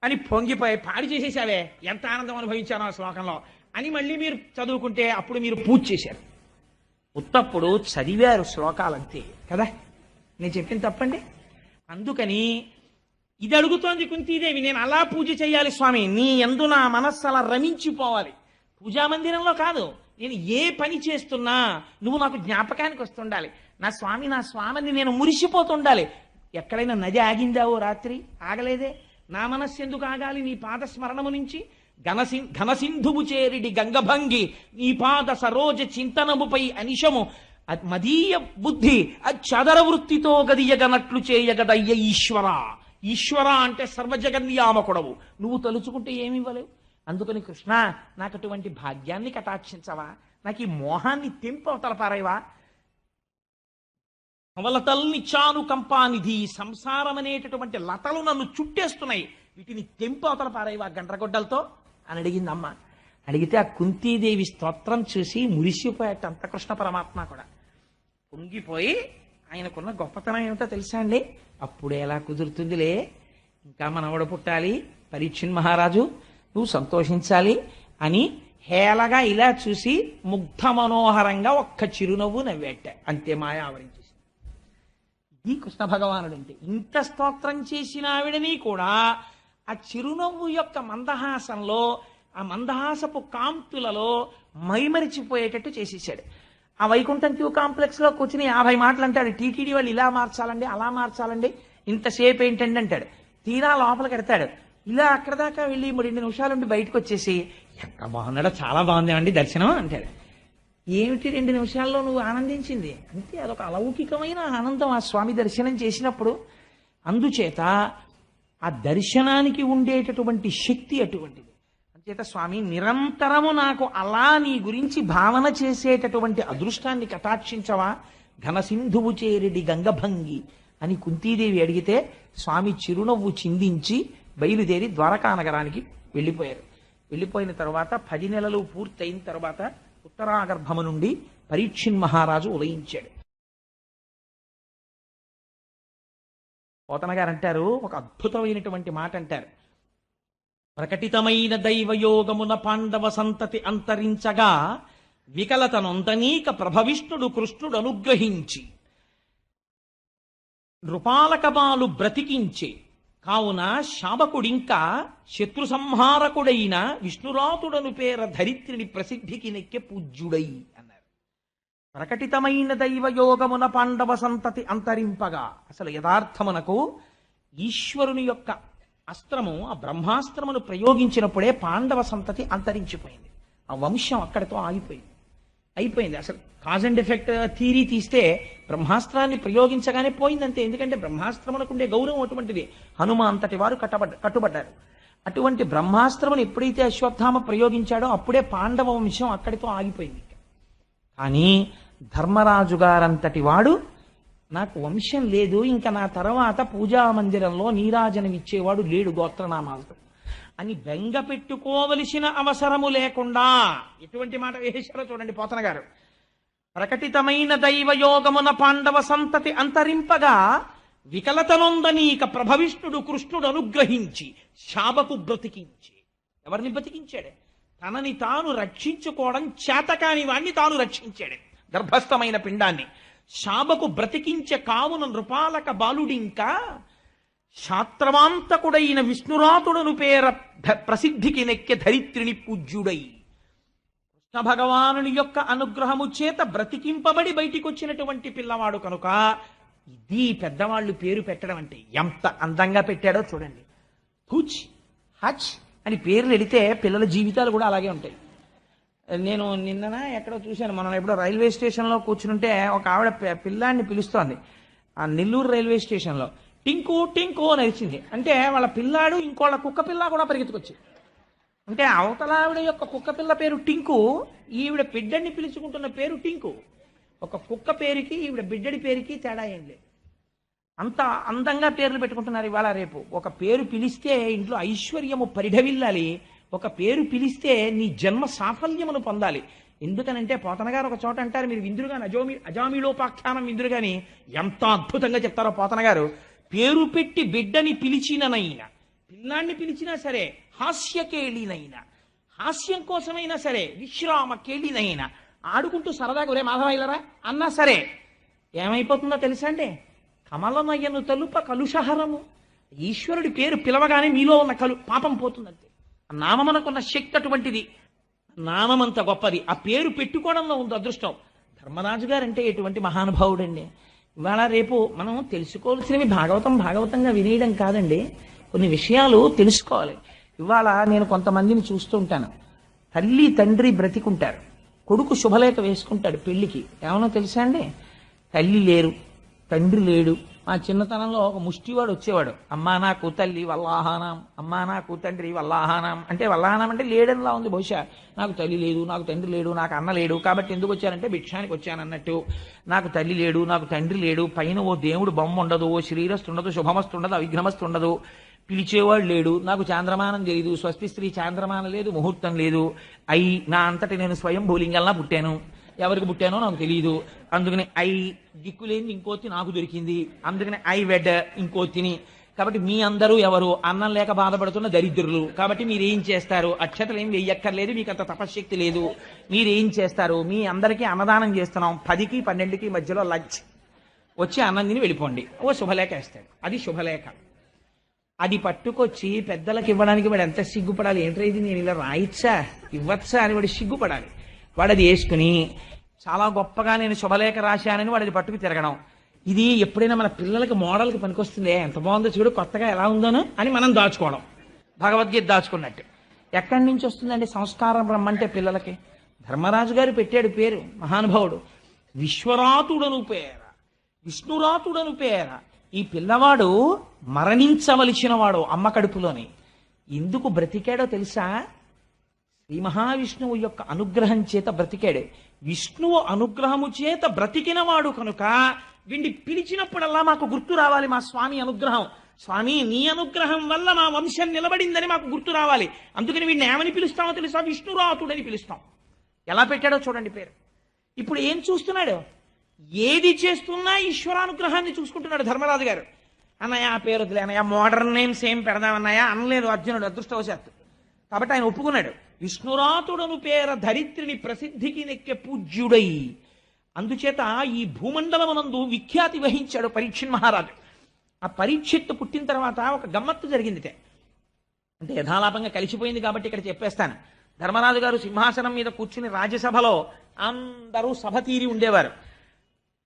[SPEAKER 1] అని పొంగిపోయి పాడి చేసేసావే ఎంత ఆనందం అనుభవించాను ఆ శ్లోకంలో అని మళ్ళీ మీరు చదువుకుంటే అప్పుడు మీరు పూజ చేశారు. ఉత్తప్పుడు చదివారు శ్లోకాలంతే కదా, నేను చెప్పింది తప్పండి. అందుకని ఇది అడుగుతోంది కుంతీదేవి, నేను అలా పూజ చేయాలి స్వామి, నీ యందు నా మనస్సు అలా రమించిపోవాలి. పూజామందిరంలో కాదు, నేను ఏ పని చేస్తున్నా నువ్వు నాకు జ్ఞాపకానికి వస్తుండాలి. నా స్వామిని నేను మురిసిపోతుండాలి. ఎక్కడైనా నది ఆగిందావో రాత్రి ఆగలేదే, నా మనస్సు ఎందుకు ఆగాలి నీ పాద స్మరణము నుంచి? ఘనసింధువు చేరిడి గంగభంగి నీ పాద సరోజ చింతనముపై అనిశము మదీయ బుద్ధి చదర వృత్తితో గదియగనట్లు చేయగదయ్య ఈశ్వర. ఈశ్వర అంటే సర్వజగన్యామకుడవు, నువ్వు తలుచుకుంటే ఏమి ఇవ్వలేవు. అందుకని కృష్ణ నాకు అటువంటి భాగ్యాన్ని కటాక్షించవా, నాకు ఈ మోహాన్ని తెంపు అవతల పారేవా. అవలతల్నిచ్చాను కంపానిధి, సంసారం అనేటటువంటి లతలు నన్ను చుట్టేస్తున్నాయి, వీటిని తెంపు అవతల పారేవా గండ్రగొడ్డలతో అని అడిగింది అమ్మ. అడిగితే ఆ కుంతీదేవి స్తోత్రం చూసి మురిసిపోయేటంత కృష్ణ పరమాత్మ కూడా పొంగిపోయి ఆయనకున్న గొప్పతనం ఏమిటో తెలుసా అండి, అప్పుడు ఎలా కుదురుతుందిలే, ఇంకా మనవడు పుట్టాలి, పరీక్షణ్ మహారాజు నువ్వు సంతోషించాలి అని హేళగా ఇలా చూసి ముగ్ధ మనోహరంగా ఒక్క చిరునవ్వు నవ్వేట, అంతే మాయ ఆవరించేసి. ఈ కృష్ణ భగవానుడు అంటే ఇంత స్తోత్రం చేసిన ఆవిడని కూడా ఆ చిరునవ్వు యొక్క మందహాసంలో ఆ మందహాసపు కాంతులలో మైమరిచిపోయేటట్టు చేసేసాడు. ఆ వైకుంఠం క్యూ కాంప్లెక్స్ లో కూర్చుని 50 మాటలు అంటాడు. టీటీడీ వాళ్ళు ఇలా మార్చాలండి అలా మార్చాలండి ఇంతసేపు ఏంటండి అంటాడు. తీరా లోపలికి ఎడతాడు. ఇలా అక్కడ దాకా వెళ్ళి 2 నిమిషాలుండి బయటకు వచ్చేసి ఎంత బాగున్నాడో చాలా బాగుందేమండి దర్శనం అంటాడు. ఏమిటి 2 నిమిషాల్లో నువ్వు ఆనందించింది అంతే, అదొక అలౌకికమైన ఆనందం ఆ స్వామి దర్శనం చేసినప్పుడు. అందుచేత ఆ దర్శనానికి ఉండేటటువంటి శక్తి అటువంటిది. అందుచేత స్వామి నిరంతరము నాకు అలా నీ గురించి భావన చేసేటటువంటి అదృష్టాన్ని కటాక్షించవా, ఘనసింధువు చేరిడి గంగభంగి అని కుంతీదేవి అడిగితే స్వామి చిరునవ్వు చిందించి బయలుదేరి ద్వారకా నగరానికి వెళ్ళిపోయారు. వెళ్ళిపోయిన తర్వాత 10 నెలలు పూర్తయిన తర్వాత ఉత్తరాగర్భము నుండి పరీక్షిన్ మహారాజు ఉదయించాడు. పోతన గారు అంటారు, ఒక అద్భుతమైనటువంటి మాట అంటారు. ప్రకటితమైన దైవయోగమున పాండవ సంతతి అంతరించగా వికలతనొంతనీక ప్రభవిష్ణుడు కృష్ణుడు అనుగ్రహించి నృపాలకబాలు బ్రతికించే కావున శాబకుడింకా శత్రు సంహారకుడైన విష్ణురాతుడను పేర ధరిత్రిని ప్రసిద్ధికి నెక్కే పూజ్యుడై అన్నారు. ప్రకటితమైన దైవయోగమున పాండవ సంతతి అంతరింపగా, అసలు యథార్థమునకు ఈశ్వరుని యొక్క అస్త్రము, ఆ బ్రహ్మాస్త్రమును ప్రయోగించినప్పుడే పాండవ సంతతి అంతరించిపోయింది. ఆ వంశం అక్కడితో అయిపోయింది. అసలు కాజ్ అండ్ ఎఫెక్ట్ థీరీ తీస్తే బ్రహ్మాస్త్రాన్ని ప్రయోగించగానే పోయిందంతే. ఎందుకంటే బ్రహ్మాస్త్రమునకు ఉండే గౌరవం అటువంటిది. హనుమ అంతటి వారు కట్టుబడ్డారు. అటువంటి బ్రహ్మాస్త్రమును ఎప్పుడైతే అశ్వత్థామ ప్రయోగించాడో అప్పుడే పాండవ వంశం అక్కడితో ఆగిపోయింది. కానీ ధర్మరాజు గారంతటి వాడు, నాకు వంశం లేదు, ఇంకా నా తర్వాత పూజా మందిరంలో నీరాజనం ఇచ్చేవాడు లేడు గోత్రనామాలతో అని బెంగ పెట్టుకోవలసిన అవసరము లేకుండా ఎటువంటి మాట వేశారో చూడండి పోతన గారు. ప్రకటితమైన దైవయోగమున పాండవ సంతతి అంతరింపగా వికలతనొందనీక ప్రభవిష్ణుడు కృష్ణుడు అనుగ్రహించి శాబకు బ్రతికించి. ఎవరిని బ్రతికించాడే? తనని తాను రక్షించుకోవడం చేతకాని వాణ్ణి తాను రక్షించాడే, గర్భస్థమైన పిండాన్ని. శాబకు బ్రతికించే కావున నృపాలక బాలుడింకా శాత్రవాంతకుడైన విష్ణురాతుడను పేర ప్రసిద్ధికి నెక్కె ధరిత్రిని పూజ్యుడై. కృష్ణ భగవానుని యొక్క అనుగ్రహము చేత బ్రతికింపబడి బయటికి వచ్చినటువంటి పిల్లవాడు కనుక ఇది పెద్దవాళ్ళు పేరు పెట్టడం అంటే ఎంత అందంగా పెట్టాడో చూడండి. హుచ్ హచ్ అని పేర్లు ఎడితే పిల్లల జీవితాలు కూడా అలాగే ఉంటాయి. నేను నిన్నన ఎక్కడో చూశాను, మనం ఎప్పుడో రైల్వే స్టేషన్లో కూర్చుంటే ఒక ఆవిడ పిల్లాన్ని పిలుస్తోంది. ఆ నెల్లూరు రైల్వే స్టేషన్లో టింకు టింకు అని అరిచింది. అంటే వాళ్ళ పిల్లాడు ఇంకోళ్ళ కుక్క పిల్ల కూడా పరిగెత్తుకొచ్చింది. అంటే అవతల ఆవిడ యొక్క కుక్క పిల్ల పేరు టింకు, ఈవిడ బిడ్డని పిలుచుకుంటున్న పేరు టింకు. ఒక కుక్క పేరుకి ఈవిడ బిడ్డడి పేరుకి తేడా ఏం లేదు. అంత అందంగా పేర్లు పెట్టుకుంటున్నారు ఇవాళ రేపు. ఒక పేరు పిలిస్తే ఇంట్లో ఐశ్వర్యము పరిఢవిల్లాలి, ఒక పేరు పిలిస్తే నీ జన్మ సాఫల్యమును పొందాలి. ఎందుకనంటే పోతన గారు ఒక చోట అంటారు, మీరు విందురు కానీ అజామిలోపాఖ్యానం విందురు కానీ ఎంత అద్భుతంగా చెప్తారో పోతన గారు. పేరు పెట్టి బిడ్డని పిలిచిననైనా, పిల్లాన్ని పిలిచినా సరే, హాస్యకేళినైనా, హాస్యం కోసమైనా సరే, విశ్రామ కేళినైనా, ఆడుకుంటూ సరదాగా ఒరే మాధవైలరా అన్నా సరే ఏమైపోతుందో తెలుసా అండి? కమలనయ్యను తలుప కలుషహరము. ఈశ్వరుడి పేరు పిలవగానే మీలో ఉన్న పాపం పోతుందంతే. ఆ నామమునకున్న శక్తి అటువంటిది, నామం అంత గొప్పది. ఆ పేరు పెట్టుకోవడంలో ఉంది అదృష్టం. ధర్మరాజు గారు అంటే ఎటువంటి మహానుభావుడండి. ఇవాళ రేపు మనం తెలుసుకోవాల్సినవి భాగవతంగా వినేయడం కాదండి, కొన్ని విషయాలు తెలుసుకోవాలి. ఇవాళ నేను కొంతమందిని చూస్తూ ఉంటాను, తల్లి తండ్రి బ్రతికుంటారు, కొడుకు శుభలేఖ వేసుకుంటాడు పెళ్లికి. ఏమన్నా తెలుసా అండి? తల్లి లేరు, తండ్రి లేడు. మా చిన్నతనంలో ఒక ముష్టివాడు వచ్చేవాడు, అమ్మా నాకు తల్లి వల్లాహానాం, అమ్మా నాకు తండ్రి వల్లాహానాం. అంటే వల్లాహానం అంటే లేడనిలా ఉంది బహుశా. నాకు తల్లి లేదు, నాకు తండ్రి లేడు, నాకు అన్న లేడు, కాబట్టి ఎందుకు వచ్చానంటే భిక్షానికి వచ్చానన్నట్టు. నాకు తల్లి లేడు, నాకు తండ్రి లేడు, పైన ఓ దేవుడు బొమ్మ ఉండదు, ఓ శ్రీరస్తు ఉండదు, శుభమస్తు ఉండదు, అవిఘ్నమస్తు ఉండదు, పిలిచేవాడు లేడు, నాకు చాంద్రమానం తెలియదు, స్వస్తి స్త్రీ చాంద్రమానం లేదు, ముహూర్తం లేదు, నా అంతటి నేను స్వయం భూలింగల్లా పుట్టాను, ఎవరికి పుట్టానో నాకు తెలియదు, అందుకని దిక్కులేని ఇంకోతి నాకు దొరికింది, అందుకని వెడ్ ఇంకోతిని. కాబట్టి మీ అందరూ ఎవరు? అన్నం లేక బాధపడుతున్న దరిద్రులు. కాబట్టి మీరేం చేస్తారు? అక్షతలు ఏం వెయ్యక్కర్లేదు, మీకు అంత తపశ్శక్తి లేదు, మీరేం చేస్తారు? మీ అందరికీ అన్నదానం చేస్తున్నాం, 10కి 12కి మధ్యలో లంచ్, వచ్చి అన్నం తిని వెళ్ళిపోండి. ఓ శుభలేఖ వేస్తాడు, అది శుభలేఖ. అది పట్టుకొచ్చి పెద్దలకు ఇవ్వడానికి వాడు ఎంత సిగ్గుపడాలి. ఏంట్రా ఇది, నేను ఇలా రాయిచ్చా ఇవ్వచ్చా అని వాడు సిగ్గుపడాలి. వాడు అది వేసుకుని చాలా గొప్పగా నేను శుభలేఖ రాశానని వాడు అది పట్టుకు తిరగడం. ఇది ఎప్పుడైనా మన పిల్లలకి మోడల్కి పనికొస్తుంది, ఎంత బాగుందో చూడు, కొత్తగా ఎలా ఉందోనో అని మనం దాచుకోవడం, భగవద్గీత దాచుకున్నట్టు. ఎక్కడి నుంచి వస్తుందండి సంస్కారం రమ్మంటే పిల్లలకి? ధర్మరాజు గారు పెట్టాడు పేరు, మహానుభావుడు. విశ్వరాతుడను పేర, విష్ణురాతుడను పేర. ఈ పిల్లవాడు మరణించవలసిన వాడు అమ్మ కడుపులోని. ఎందుకు బ్రతికాడో తెలుసా? శ్రీ మహావిష్ణువు యొక్క అనుగ్రహం చేత బ్రతికాడు. విష్ణువు అనుగ్రహము చేత బ్రతికినవాడు కనుక వీడిని పిలిచినప్పుడల్లా మాకు గుర్తు రావాలి మా స్వామి అనుగ్రహం. స్వామి నీ అనుగ్రహం వల్ల మా వంశం నిలబడిందని మాకు గుర్తు రావాలి, అందుకని వీడిని ఏమని పిలుస్తామో తెలుసా, విష్ణురాతుడని పిలుస్తాం. ఎలా పెట్టాడో చూడండి పేరు. ఇప్పుడు ఏం చూస్తున్నాడు, ఏది చేస్తున్నా ఈశ్వరానుగ్రహాన్ని చూసుకుంటున్నాడు ధర్మరాజు గారు. అన్నయ్య ఆ పేరు వదిలే అన్నయ్య, మోడర్న్ నేమ్స్ ఏం పెడదామన్నయ్య అనలేదు అర్జునుడు అదృష్టవశాత్తు. కాబట్టి ఆయన ఒప్పుకున్నాడు. విష్ణురాతుడను పేర ధరిత్రిని ప్రసిద్ధికి నెక్కే పూజ్యుడై. అందుచేత ఈ భూమండలమునందు విఖ్యాతి వహించాడు పరీక్షిత్ మహారాజు. ఆ పరీక్షిత్తు పుట్టిన తర్వాత ఒక గమ్మత్తు జరిగిందిటే, అంటే యథాలాపంగా కలిసిపోయింది కాబట్టి ఇక్కడ చెప్పేస్తాను. ధర్మరాజు గారు సింహాసనం మీద కూర్చుని రాజ్యసభలో అందరూ సభ తీరి ఉండేవారు.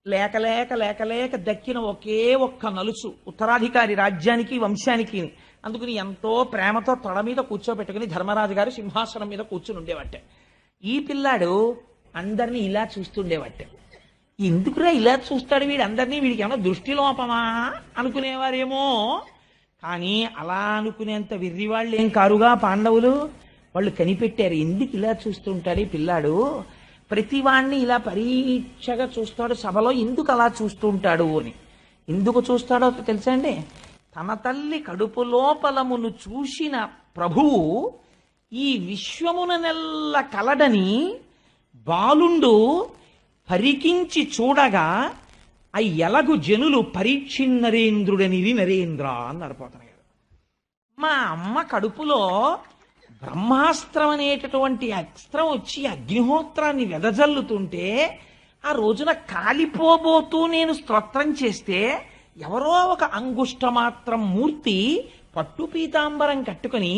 [SPEAKER 1] లేక లేక లేక లేక దక్కిన ఒకే ఒక్క నలుసు ఉత్తరాధికారి రాజ్యానికి వంశానికి. అందుకని ఎంతో ప్రేమతో తొడ మీద కూర్చోబెట్టుకుని ధర్మరాజు గారు సింహాసనం మీద కూర్చుని ఉండేవాటే. ఈ పిల్లాడు అందరినీ ఇలా చూస్తుండేవాటే. ఎందుకురా ఇలా చూస్తాడు వీడు అందరినీ, వీడికి ఏమన్నా దృష్టి లోపమా అనుకునేవారేమో. కానీ అలా అనుకునేంత వెర్రివాళ్ళు ఏం కారుగా పాండవులు. వాళ్ళు కనిపెట్టారు, ఎందుకు ఇలా చూస్తుంటాడు ఈ పిల్లాడు, ప్రతివాణ్ణి ఇలా పరీక్షగా చూస్తాడు సభలో, ఎందుకు అలా చూస్తూ ఉంటాడు అని. ఎందుకు చూస్తాడో తెలుసా అండి, తన తల్లి కడుపు లోపలమును చూసిన ప్రభువు ఈ విశ్వమున నెల్ల కలడని బాలుండు పరికించి చూడగా ఆ ఎలగు జనులు పరీక్షిన్నరేంద్రుడనిది నరేంద్ర అన్నారు పోతన గారు. మా అమ్మ కడుపులో బ్రహ్మాస్త్రం అనేటటువంటి అస్త్రం వచ్చి అగ్నిహోత్రాన్ని వెదజల్లుతుంటే ఆ రోజున కాలిపోబోతూ నేను స్తోత్రం చేస్తే ఎవరో ఒక అంగుష్ట మాత్రం మూర్తి పట్టు పీతాంబరం కట్టుకుని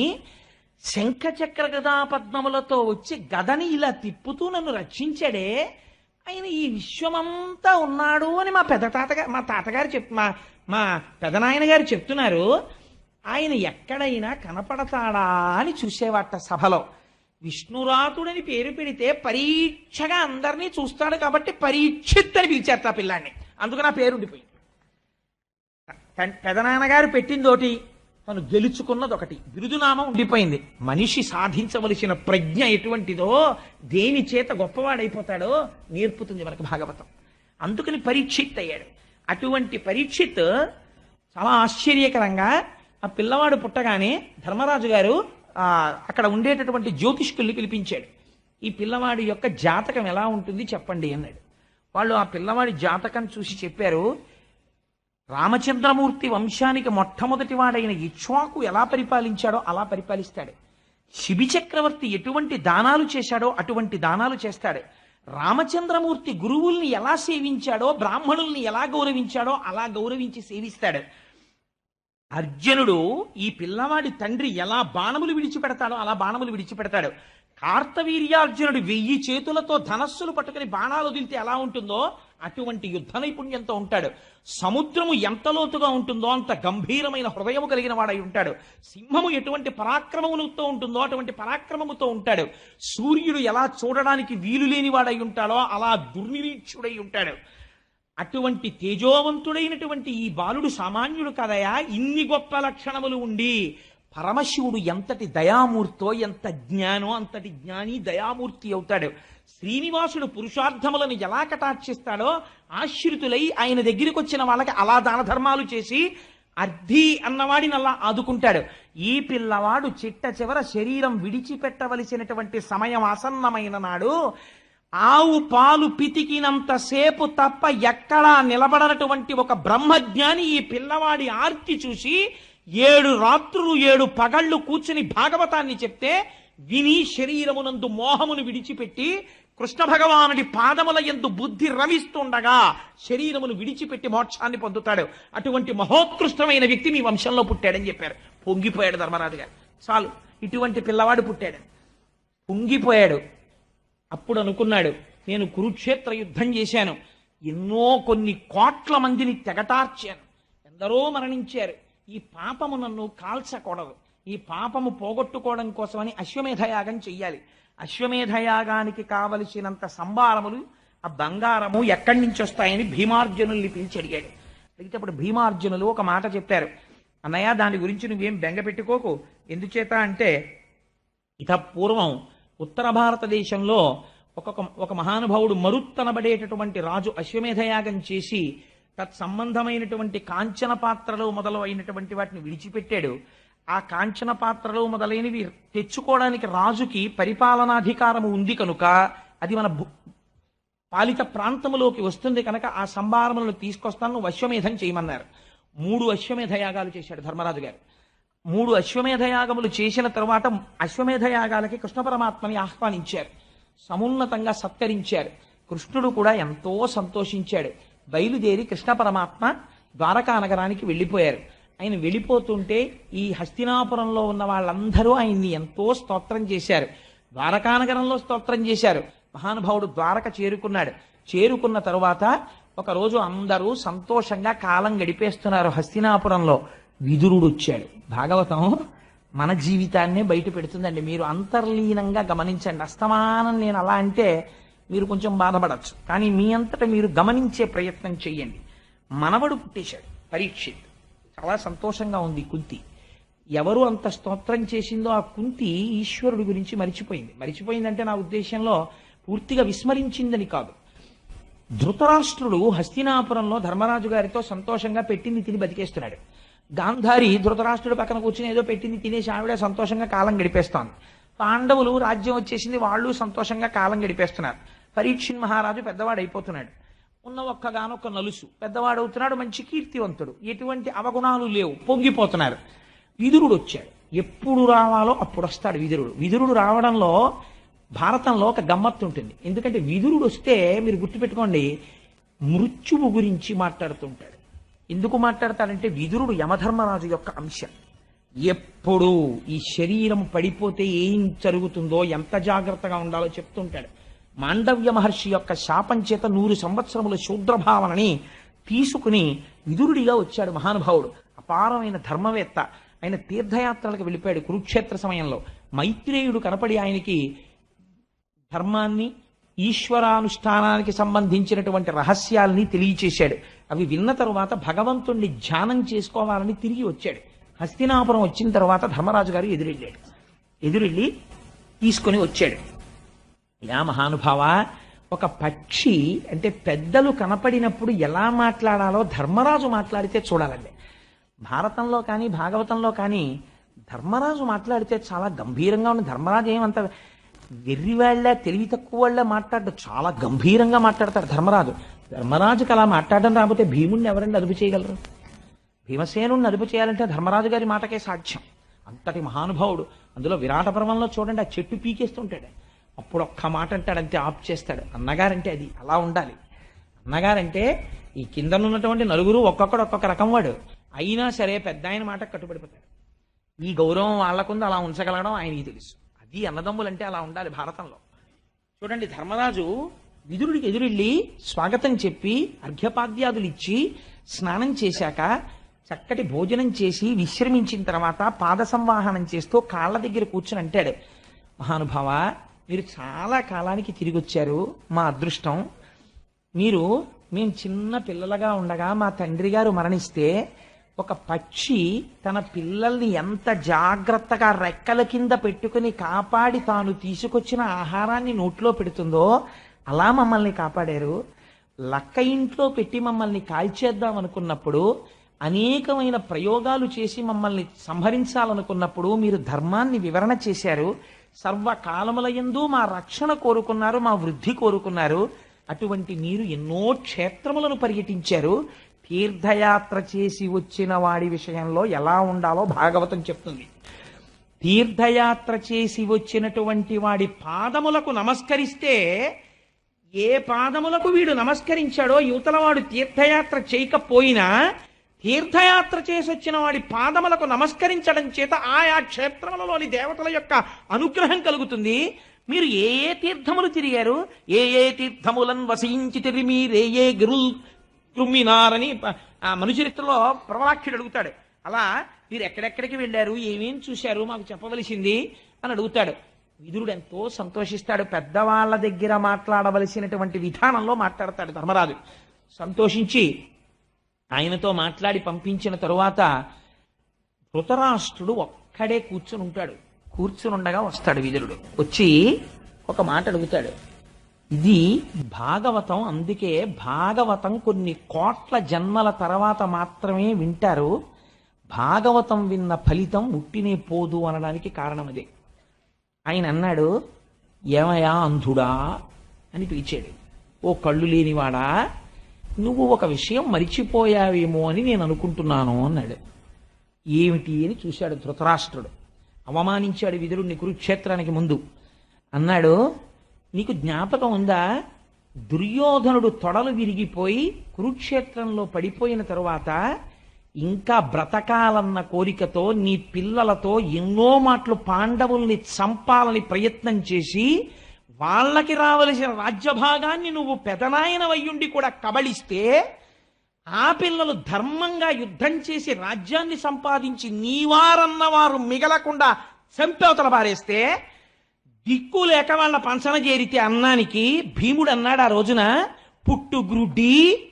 [SPEAKER 1] శంఖచక్ర గదా పద్మములతో వచ్చి గదని ఇలా తిప్పుతూ నన్ను రక్షించాడే, ఆయన ఈ విశ్వమంతా ఉన్నాడు అని మా తాతగారు మా పెదనాయన గారు చెప్తున్నారు. ఆయన ఎక్కడైనా కనపడతాడా అని చూసేవాట సభలో. విష్ణురాతుడని పేరు పెడితే పరీక్షగా అందరినీ చూస్తాడు కాబట్టి పరీక్షిత్ అని పిలిచారు ఆ పిల్లాన్ని, అందుకని ఆ పేరు ఉండిపోయింది. పెదనాన్నగారు పెట్టిందోటి, తను గెలుచుకున్నది ఒకటి, బిరుదునామం ఉండిపోయింది. మనిషి సాధించవలసిన ప్రజ్ఞ ఎటువంటిదో, దేని చేత గొప్పవాడైపోతాడో నేర్పుతుంది మనకు భాగవతం. అందుకని పరీక్షిత్ అయ్యాడు. అటువంటి పరీక్షిత్ చాలా ఆశ్చర్యకరంగా ఆ పిల్లవాడు పుట్టగానే ధర్మరాజు గారు అక్కడ ఉండేటటువంటి జ్యోతిష్కుల్ని పిలిపించాడు. ఈ పిల్లవాడి యొక్క జాతకం ఎలా ఉంటుంది చెప్పండి అన్నాడు. వాళ్ళు ఆ పిల్లవాడి జాతకం చూసి చెప్పారు, రామచంద్రమూర్తి వంశానికి మొట్టమొదటి వాడైన ఇక్ష్వాకు ఎలా పరిపాలించాడో అలా పరిపాలిస్తాడు. శిబి చక్రవర్తి ఎటువంటి దానాలు చేశాడో అటువంటి దానాలు చేస్తాడు. రామచంద్రమూర్తి గురువుల్ని ఎలా సేవించాడో, బ్రాహ్మణుల్ని ఎలా గౌరవించాడో అలా గౌరవించి సేవిస్తాడు. అర్జునుడు ఈ పిల్లవాడి తండ్రి ఎలా బాణములు విడిచిపెడతాడో అలా బాణములు విడిచిపెడతాడు. కార్తవీర్యార్జునుడు 1000 చేతులతో ధనస్సులు పట్టుకుని బాణాలు వదిలితే ఎలా ఉంటుందో అటువంటి యుద్ధ నైపుణ్యంతో ఉంటాడు. సముద్రము ఎంత లోతుగా ఉంటుందో అంత గంభీరమైన హృదయము కలిగిన వాడై ఉంటాడు. సింహము ఎటువంటి పరాక్రమములతో ఉంటుందో అటువంటి పరాక్రమముతో ఉంటాడు. సూర్యుడు ఎలా చూడడానికి వీలు లేని వాడై ఉంటాడో అలా దుర్నిరీక్షుడై ఉంటాడు. అటువంటి తేజోవంతుడైనటువంటి ఈ బాలుడు సామాన్యుడు కదయా. ఇన్ని గొప్ప లక్షణములు ఉండి పరమశివుడు ఎంతటి దయామూర్తో, ఎంత జ్ఞానో అంతటి జ్ఞాని దయామూర్తి అవుతాడు. శ్రీనివాసుడు పురుషార్థములను ఎలా కటాక్షిస్తాడో ఆశ్రితులై ఆయన దగ్గరికి వచ్చిన వాళ్ళకి అలా దాన ధర్మాలు చేసి అర్ధి అన్నవాడిని అలా ఆదుకుంటాడు. ఈ పిల్లవాడు చిట్ట చివర శరీరం విడిచిపెట్టవలసినటువంటి సమయం ఆసన్నమైన నాడు ఆవు పాలు పితికినంతసేపు తప్ప ఎక్కడా నిలబడనటువంటి ఒక బ్రహ్మజ్ఞాని ఈ పిల్లవాడి ఆర్తి చూసి 7 రాత్రులు 7 పగళ్ళు కూర్చుని భాగవతాన్ని చెప్తే విని శరీరమునందు మోహమును విడిచిపెట్టి కృష్ణ భగవానుడి పాదముల యందు బుద్ధి రవిస్తుండగా శరీరమును విడిచిపెట్టి మోక్షాన్ని పొందుతాడు. అటువంటి మహోత్కృష్టమైన వ్యక్తి మీ వంశంలో పుట్టాడని చెప్పారు. పొంగిపోయాడు ధర్మరాజు గారు. చాలు, ఇటువంటి పిల్లవాడు పుట్టాడు. పొంగిపోయాడు. అప్పుడు అనుకున్నాడు, నేను కురుక్షేత్ర యుద్ధం చేశాను, కొన్ని కోట్ల మందిని తెగటార్చాను, ఎందరో మరణించారు. ఈ పాపము నన్ను కాల్చకూడదు. ఈ పాపము పోగొట్టుకోవడం కోసమని అశ్వమేధయాగం చెయ్యాలి. అశ్వమేధయాగానికి కావలసినంత సంభారములు, ఆ బంగారము ఎక్కడి నుంచి వస్తాయని భీమార్జునుల్ని పిలిచి అడిగాడు. అడిగితే అప్పుడు భీమార్జునులు ఒక మాట చెప్పారు, అన్నయ్య దాని గురించి నువ్వేం బెంగ పెట్టుకోకు. ఎందుచేత అంటే ఇత పూర్వం ఉత్తర భారతదేశంలో ఒక మహానుభావుడు మరుత్తనబడేటటువంటి రాజు అశ్వమేధయాగం చేసి తత్సంబంధమైనటువంటి కాంచన పాత్రలు మొదలైనటువంటి వాటిని విడిచిపెట్టాడు. ఆ కాంచన పాత్రలు మొదలైనవి తెచ్చుకోవడానికి రాజుకి పరిపాలనాధికారము ఉంది కనుక అది మన పాలిత ప్రాంతములోకి వస్తుంది కనుక ఆ సంభారములను తీసుకొస్తాను, నువ్వు అశ్వమేధం చేయమన్నారు. 3 అశ్వమేధ యాగాలు చేశాడు ధర్మరాజు గారు. 3 అశ్వమేధ యాగములు చేసిన తరువాత అశ్వమేధ యాగాలకి కృష్ణ పరమాత్మని ఆహ్వానించారు, సమున్నతంగా సత్కరించారు. కృష్ణుడు కూడా ఎంతో సంతోషించాడు. బయలుదేరి కృష్ణ పరమాత్మ ద్వారకా నగరానికి వెళ్ళిపోయారు. ఆయన వెళ్ళిపోతుంటే ఈ హస్తినాపురంలో ఉన్న వాళ్ళందరూ ఆయన్ని ఎంతో స్తోత్రం చేశారు. ద్వారకా నగరంలో స్తోత్రం చేశారు. మహానుభావుడు ద్వారక చేరుకున్నాడు. చేరుకున్న తరువాత ఒకరోజు అందరూ సంతోషంగా కాలం గడిపేస్తున్నారు హస్తినాపురంలో. విదురుడు వచ్చాడు. భాగవతం మన జీవితాన్నే బయట పెడుతుందండి. మీరు అంతర్లీనంగా గమనించండి. అస్తమానం నేను అలా అంటే మీరు కొంచెం బాధపడచ్చు, కానీ మీ అంతటా మీరు గమనించే ప్రయత్నం చెయ్యండి. మనవడు పుట్టేశాడు పరీక్షిత్. చాలా సంతోషంగా ఉంది కుంతి. ఎవరు అంత స్తోత్రం చేసిందో ఆ కుంతి ఈశ్వరుడి గురించి మరిచిపోయింది. మరిచిపోయిందంటే నా ఉద్దేశంలో పూర్తిగా విస్మరించిందని కాదు. ధృతరాష్ట్రుడు హస్తినాపురంలో ధర్మరాజు గారితో సంతోషంగా పెట్టింది తిని బతికేస్తున్నాడు. గాంధారి ధృతరాష్ట్రుడు పక్కన కూర్చుని ఏదో పెట్టింది తినేసి ఆవిడ సంతోషంగా కాలం గడిపేస్తోంది. పాండవులు రాజ్యం వచ్చేసింది, వాళ్ళు సంతోషంగా కాలం గడిపేస్తున్నారు. పరీక్షిత్ మహారాజు పెద్దవాడు అయిపోతున్నాడు. ఉన్న ఒక్కగానొక్క నలుసు పెద్దవాడవుతున్నాడు, మంచి కీర్తివంతుడు, ఎటువంటి అవగుణాలు లేవు, పొంగిపోతున్నారు. విదురుడు వచ్చాడు. ఎప్పుడు రావాలో అప్పుడు వస్తాడు విదురుడు. విదురుడు రావడంలో భారతంలో ఒక గమ్మత్తు ఉంటుంది. ఎందుకంటే విదురుడు వస్తే మీరు గుర్తుపెట్టుకోండి, మృత్యువు గురించి మాట్లాడుతుంటాడు. ఎందుకు మాట్లాడతాడంటే విదురుడు యమధర్మరాజు యొక్క అంశం. ఎప్పుడు ఈ శరీరం పడిపోతే ఏం జరుగుతుందో, ఎంత జాగ్రత్తగా ఉండాలో చెప్తుంటాడు. మాండవ్య మహర్షి యొక్క శాపం చేత 100 సంవత్సరముల శూద్రభావనని తీసుకుని విదురుడిగా వచ్చాడు మహానుభావుడు. అపారమైన ధర్మవేత్త. ఆయన తీర్థయాత్రలకు వెళ్ళిపోయాడు కురుక్షేత్ర సమయంలో. మైత్రేయుడు కనపడి ఆయనకి ధర్మాన్ని, ఈశ్వరానుష్ఠానానికి సంబంధించినటువంటి రహస్యాల్ని తెలియచేశాడు. అవి విన్న తరువాత భగవంతుణ్ణి ధ్యానం చేసుకోవాలని తిరిగి వచ్చాడు. హస్తినాపురం వచ్చిన తర్వాత ధర్మరాజు గారు ఎదురెళ్ళాడు. ఎదురెళ్ళి తీసుకొని వచ్చాడు. యా మహానుభావ, ఒక పక్షి అంటే పెద్దలు కనపడినప్పుడు ఎలా మాట్లాడాలో ధర్మరాజు మాట్లాడితే చూడాలండి. భారతంలో కానీ భాగవతంలో కానీ ధర్మరాజు మాట్లాడితే చాలా గంభీరంగా ఉంది. ధర్మరాజు ఏమంత వెర్రివాళ్ళ తెలివి తక్కువ వాళ్ళ మాట్లాడదు, చాలా గంభీరంగా మాట్లాడతాడు ధర్మరాజు. ధర్మరాజుకి అలా మాట్లాడడం రాకపోతే భీముడిని ఎవరండి అదుపు చేయగలరు? భీమసేనుడిని అదుపు చేయాలంటే ధర్మరాజు గారి మాటకే సాధ్యం. అంతటి మహానుభావుడు. అందులో విరాట పర్వంలో చూడండి, ఆ చెట్టు పీకేస్తుంటాడు. అప్పుడు ఒక్క మాట అంటాడు, అంతే ఆఫ్ చేస్తాడు. అన్నగారంటే అది అలా ఉండాలి. అన్నగారంటే ఈ కిందనున్నటువంటి నలుగురు ఒక్కొక్కడు ఒక్కొక్క రకం వాడు అయినా సరే పెద్ద ఆయన మాట కట్టుబడిపోతాడు. ఈ గౌరవం వాళ్ళకుంది, అలా ఉంచగలగడం ఆయనకి తెలుసు. అది అన్నదమ్ములంటే అలా ఉండాలి భారతంలో. చూడండి, ధర్మరాజు విదురుడికి ఎదురెళ్ళి స్వాగతం చెప్పి అర్ఘ్యపాద్యాదులు ఇచ్చి స్నానం చేశాక చక్కటి భోజనం చేసి విశ్రమించిన తర్వాత పాద సంవాహనం చేస్తూ కాళ్ళ దగ్గర కూర్చుని అంటాడు, మహానుభావ, మీరు చాలా కాలానికి తిరిగి వచ్చారు, మా అదృష్టం. మేము చిన్న పిల్లలుగా ఉండగా మా తండ్రి గారు మరణిస్తే ఒక పక్షి తన పిల్లల్ని ఎంత జాగ్రత్తగా రెక్కల కింద పెట్టుకుని కాపాడి తాను తీసుకొచ్చిన ఆహారాన్ని నోట్లో పెడుతుందో అలా మమ్మల్ని కాపాడారు. లక్క ఇంట్లో పెట్టి మమ్మల్ని కాల్చేద్దాం అనుకున్నప్పుడు, అనేకమైన ప్రయోగాలు చేసి మమ్మల్ని సంహరించాలనుకున్నప్పుడు మీరు ధర్మాన్ని వివరణ చేశారు. సర్వకాలములయందు మా రక్షణ కోరుకున్నారు, మా వృద్ధి కోరుకున్నారు. అటువంటి మీరు ఎన్నో క్షేత్రములను పర్యటించారు. తీర్థయాత్ర చేసి వచ్చిన వాడి విషయంలో ఎలా ఉండాలో భాగవతం చెప్తుంది. తీర్థయాత్ర చేసి వచ్చినటువంటి వాడి పాదములకు నమస్కరిస్తే, ఏ పాదములకు వీడు నమస్కరించాడో యువతలవాడు తీర్థయాత్ర చేయకపోయినా తీర్థయాత్ర చేసి వచ్చిన వాడి పాదములకు నమస్కరించడం చేత ఆయా క్షేత్రములలోని దేవతల యొక్క అనుగ్రహం కలుగుతుంది. మీరు ఏ ఏ తీర్థములు తిరిగారు, ఏ ఏ తీర్థములను వసించి తిరిగి మీరే ఏ గిరుల్ కృమ్మినారని ఆ మనుచరిత్రలో ప్రవరాక్షుడు అడుగుతాడు. అలా మీరు ఎక్కడెక్కడికి వెళ్ళారు, ఏమేం చూశారు, మాకు చెప్పవలసింది అని అడుగుతాడు. విదురుడు ఎంతో సంతోషిస్తాడు. పెద్దవాళ్ల దగ్గర మాట్లాడవలసినటువంటి విధానంలో మాట్లాడతాడు ధర్మరాజు. సంతోషించి ఆయనతో మాట్లాడి పంపించిన తరువాత ధృతరాష్ట్రుడు ఒక్కడే కూర్చుని ఉంటాడు. కూర్చుని ఉండగా వస్తాడు విదురుడు. వచ్చి ఒక మాట అడుగుతాడు, ఇది భాగవతం. అందుకే భాగవతం కొన్ని కోట్ల జన్మల తర్వాత మాత్రమే వింటారు. భాగవతం విన్న ఫలితం ఉట్టినే పోదు అనడానికి కారణం అదే. ఆయన అన్నాడు, ఏమయ్యా అంధుడా అని పిలిచాడు. ఓ కళ్ళు లేనివాడా, నువ్వు ఒక విషయం మరిచిపోయావేమో అని నేను అనుకుంటున్నాను అన్నాడు. ఏమిటి అని చూశాడు ధృతరాష్ట్రుడు. అవమానించాడు విదురుణ్ణి కురుక్షేత్రానికి ముందు. అన్నాడు, నీకు జ్ఞాపకం ఉందా, దుర్యోధనుడు తొడలు విరిగిపోయి కురుక్షేత్రంలో పడిపోయిన తరువాత ఇంకా బ్రతకాలన్న కోరికతో నీ పిల్లలతో ఎన్నో మాటలు పాండవుల్ని చంపాలని ప్రయత్నం చేసి వాళ్ళకి రావలసిన రాజ్యభాగాన్ని నువ్వు పెదనాయన వయ్యుండి కూడా కబళిస్తే, ఆ పిల్లలు ధర్మంగా యుద్ధం చేసి రాజ్యాన్ని సంపాదించి నీవారన్నవారు మిగలకుండా చంపేవతల పారేస్తే, దిక్కు లేక వాళ్ళ పంచన చేరితే అన్నానికి భీముడు అన్నాడు ఆ రోజున, పుట్టుగ్రుడ్డి,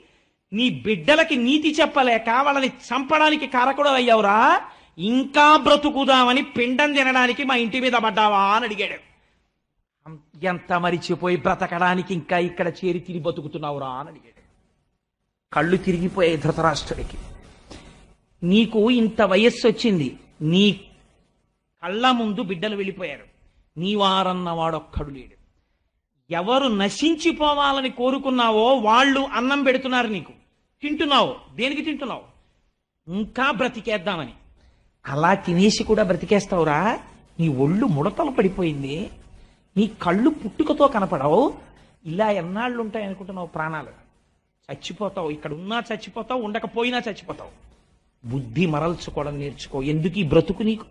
[SPEAKER 1] నీ బిడ్డలకి నీతి చెప్పలేక వాళ్ళని చంపడానికి కారకుడు అయ్యావురా, ఇంకా బ్రతుకుదామని పిండం తినడానికి మా ఇంటి మీద పడ్డావా అని అడిగాడు. ఎంత మరిచిపోయి బ్రతకడానికి ఇంకా ఇక్కడ చేరి తిరిగి బతుకుతున్నావురా అని అడిగాడు. కళ్ళు తిరిగిపోయాయి ధృతరాష్ట్రుడికి. నీకు ఇంత వయస్సు వచ్చింది, నీ కళ్ళ ముందు బిడ్డలు వెళ్ళిపోయారు, నీవారన్నవాడొక్కడు లేడు. ఎవరు నశించిపోవాలని కోరుకున్నావో వాళ్ళు అన్నం పెడుతున్నారు నీకు, తింటున్నావు. దేనికి తింటున్నావు? ఇంకా బ్రతికేద్దామని. అలా తినేసి కూడా బ్రతికేస్తావురా? నీ ఒళ్ళు ముడతలు పడిపోయింది, నీ కళ్ళు పుట్టుకతో కనపడవు. ఇలా ఎన్నాళ్ళు ఉంటాయి అనుకుంటున్నావు ప్రాణాలు? చచ్చిపోతావు. ఇక్కడ ఉన్నా చచ్చిపోతావు, ఉండకపోయినా చచ్చిపోతావు. బుద్ధి మరల్చుకోవడం నేర్చుకో. ఎందుకు ఈ బ్రతుకు నీకు?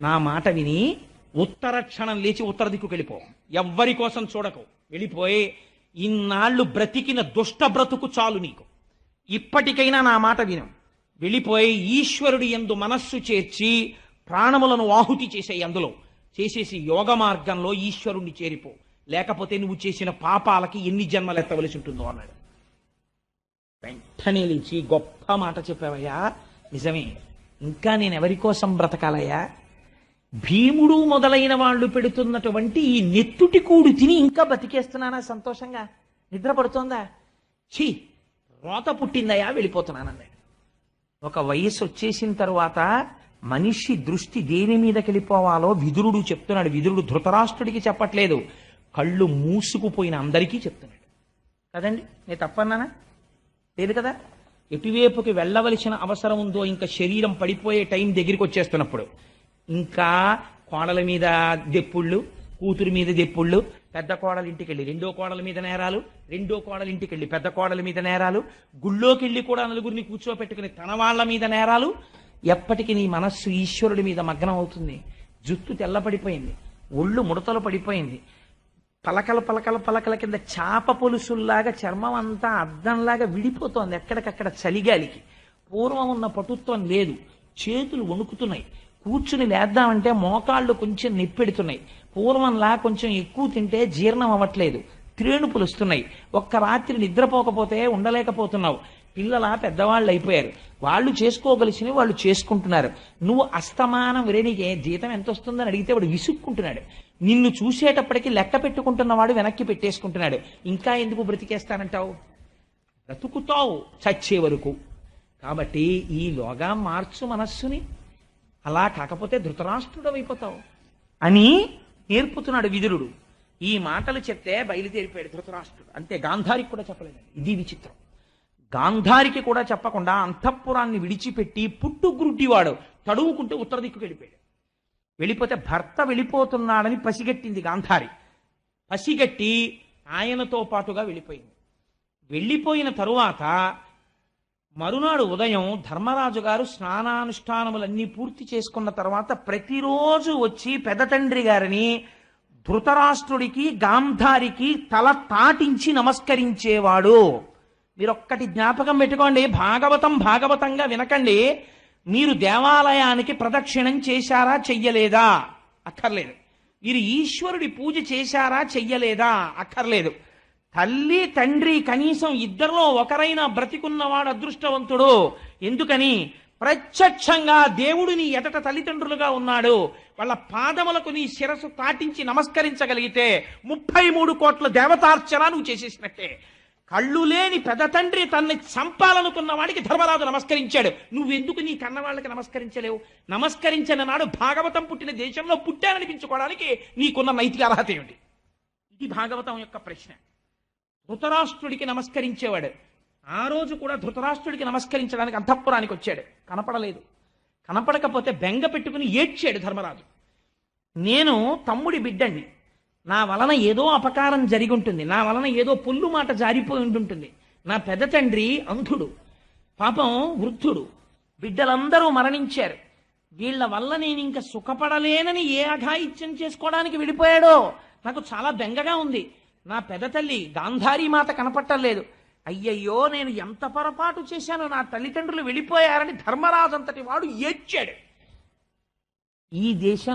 [SPEAKER 1] నా మాట విని ఉత్తర క్షణం లేచి ఉత్తర దిక్కుకు వెళ్ళిపో. ఎవ్వరి కోసం చూడకు. వెళ్ళిపోయి ఇన్నాళ్ళు బ్రతికిన దుష్ట బ్రతుకు చాలు నీకు. ఇప్పటికైనా నా మాట విను. వెళ్ళిపోయి ఈశ్వరుడి యందు మనస్సు చేర్చి ప్రాణములను ఆహుతి చేసేయి. అందులో చేసేసి యోగ మార్గంలో ఈశ్వరుణ్ణి చేరిపో. లేకపోతే నువ్వు చేసిన పాపాలకి ఎన్ని జన్మలు ఎత్తవలసి ఉంటుందో అన్నాడు. వెంటనే లేచి, గొప్ప మాట చెప్పావయ్యా, నిజమే. ఇంకా నేను ఎవరి కోసం బ్రతకాలయ్యా? భీముడు మొదలైన వాళ్ళు పెడుతున్నటువంటి ఈ నెత్తుటి కూడు తిని ఇంకా బతికేస్తున్నానా సంతోషంగా? నిద్ర పడుతోందా? ఛీ, రోత పుట్టిందయ్యా, వెళ్ళిపోతున్నానన్నాడు. ఒక వయస్సు వచ్చేసిన తరువాత మనిషి దృష్టి దేని మీదకి వెళ్ళిపోవాలో విదురుడు చెప్తున్నాడు. విదురుడు ధృతరాష్ట్రుడికి చెప్పట్లేదు, కళ్ళు మూసుకుపోయిన అందరికీ చెప్తున్నాడు. కదండి, నేను తప్పన్నానా? లేదు కదా. ఎటువైపుకి వెళ్ళవలసిన అవసరం ఉందో, ఇంకా శరీరం పడిపోయే టైం దగ్గరికి వచ్చేస్తున్నప్పుడు ఇంకా కోడల మీద దెప్పుళ్ళు, కూతురు మీద దెప్పుళ్ళు, పెద్ద కోడల ఇంటికి వెళ్ళి రెండో కోడల మీద నేరాలు, రెండో కోడల ఇంటికి వెళ్ళి పెద్ద కోడల మీద నేరాలు, గుళ్ళోకి వెళ్ళి కూడా నలుగురిని కూర్చోపెట్టుకుని తన వాళ్ళ మీద నేరాలు. ఎప్పటికీ నీ మనస్సు ఈశ్వరుడి మీద మగ్నం అవుతుంది. జుట్టు తెల్లపడిపోయింది, ఒళ్ళు ముడతలు పడిపోయింది, పలకల పలకల పలకల కింద చాప పొలుసుల్లాగా చర్మం అంతా అద్దంలాగా విడిపోతోంది ఎక్కడికక్కడ చలిగాలికి. పూర్వం ఉన్న పటుత్వం లేదు. చేతులు వణుకుతున్నాయి. కూర్చుని లేద్దామంటే మోకాళ్ళు కొంచెం నొప్పెడుతున్నాయి. పూర్వంలా కొంచెం ఎక్కువ తింటే జీర్ణం అవ్వట్లేదు. త్రేణుపులు వస్తున్నాయి. ఒక్క రాత్రి నిద్రపోకపోతే ఉండలేకపోతున్నావు. పిల్లల పెద్దవాళ్ళు అయిపోయారు. వాళ్ళు చేసుకోగలిసినవి వాళ్ళు చేసుకుంటున్నారు. నువ్వు అస్తమానం నీకే జీతం ఎంత వస్తుందని అడిగితే వాడు విసుక్కుంటున్నాడు. నిన్ను చూసేటప్పటికి లెక్క పెట్టుకుంటున్నవాడు వెనక్కి పెట్టేసుకుంటున్నాడు. ఇంకా ఎందుకు బ్రతికేస్తానంటావు? బ్రతుకుతావు చచ్చే వరకు. కాబట్టి ఈలోగా మార్చు మనస్సుని. అలా కాకపోతే ధృతరాష్ట్రుడు అయిపోతావు అని నేర్పుతున్నాడు విదురుడు. ఈ మాటలు చెప్తే బయలుదేరిపోయాడు ధృతరాష్ట్రుడు. అంతే, గాంధారికి కూడా చెప్పలేదు. ఇది విచిత్రం. గాంధారికి కూడా చెప్పకుండా అంతఃపురాన్ని విడిచిపెట్టి పుట్టుగ్రుడ్డివాడు తడువుకుంటూ ఉత్తర దిక్కుకు వెళ్ళిపోయాడు. వెళ్ళిపోతే భర్త వెళ్ళిపోతున్నాడని పసిగట్టింది గాంధారి. పసిగట్టి ఆయనతో పాటుగా వెళ్ళిపోయింది. వెళ్ళిపోయిన తరువాత మరునాడు ఉదయం ధర్మరాజు గారు స్నానానుష్ఠానములన్నీ పూర్తి చేసుకున్న తర్వాత ప్రతిరోజు వచ్చి పెద్ద తండ్రి గారిని ధృతరాష్ట్రుడికి గాంధారికి తల తాటించి నమస్కరించేవాడు. మీరొక్కటి జ్ఞాపకం పెట్టుకోండి. భాగవతంగా వినకండి. మీరు దేవాలయానికి ప్రదక్షిణం చేశారా చెయ్యలేదా? అక్కర్లేదు. మీరు ఈశ్వరుడి పూజ చేశారా చెయ్యలేదా? అక్కర్లేదు. తల్లి తండ్రి కనీసం ఇద్దరిలో ఒకరైనా బ్రతికున్నవాడు అదృష్టవంతుడు. ఎందుకని? ప్రత్యక్షంగా దేవుడు నీ ఎదట తల్లిదండ్రులుగా ఉన్నాడు, వాళ్ళ పాదములకు నీ శిరస్సు తాటించి నమస్కరించగలిగితే 33 కోట్ల దేవతార్చన నువ్వు చేసేసినట్టే. కళ్ళు లేని పెద్ద తండ్రి తన్ని చంపాలనుకున్న వాడికి ధర్మరాజు నమస్కరించాడు. నువ్వెందుకు నీ కన్న వాళ్ళకి నమస్కరించలేవు? నమస్కరించిన నాడు భాగవతం పుట్టిన దేశంలో పుట్టాననిపించుకోవడానికి నీకున్న నైతిక అర్హత ఏమిటి? ఇది భాగవతం యొక్క ప్రశ్న. ధృతరాష్ట్రుడికి నమస్కరించేవాడు. ఆ రోజు కూడా ధృతరాష్ట్రుడికి నమస్కరించడానికి అంతఃపురానికి వచ్చాడు, కనపడలేదు. కనపడకపోతే బెంగ పెట్టుకుని ఏడ్చాడు ధర్మరాజు. నేను తమ్ముడి బిడ్డండి, నా వలన ఏదో అపకారం జరిగి ఉంటుంది, నా వలన ఏదో పొల్లు మాట జారిపోయి ఉంటుంటుంది. నా పెద్ద తండ్రి అంధుడు, పాపం వృద్ధుడు, బిడ్డలందరూ మరణించారు. వీళ్ళ వల్ల నేను ఇంకా సుఖపడలేనని ఏ అఘాయిత్యం చేసుకోవడానికి విడిపోయాడో నాకు చాలా బెంగగా ఉంది. నా పెద్ద తల్లి గాంధారీ మాత కనపట్టలేదు. అయ్యయ్యో, నేను ఎంత పొరపాటు చేశానో, నా తల్లిదండ్రులు వెళ్ళిపోయారని ధర్మరాజు అంతటి వాడు ఏడ్చాడు. ఈ దేశం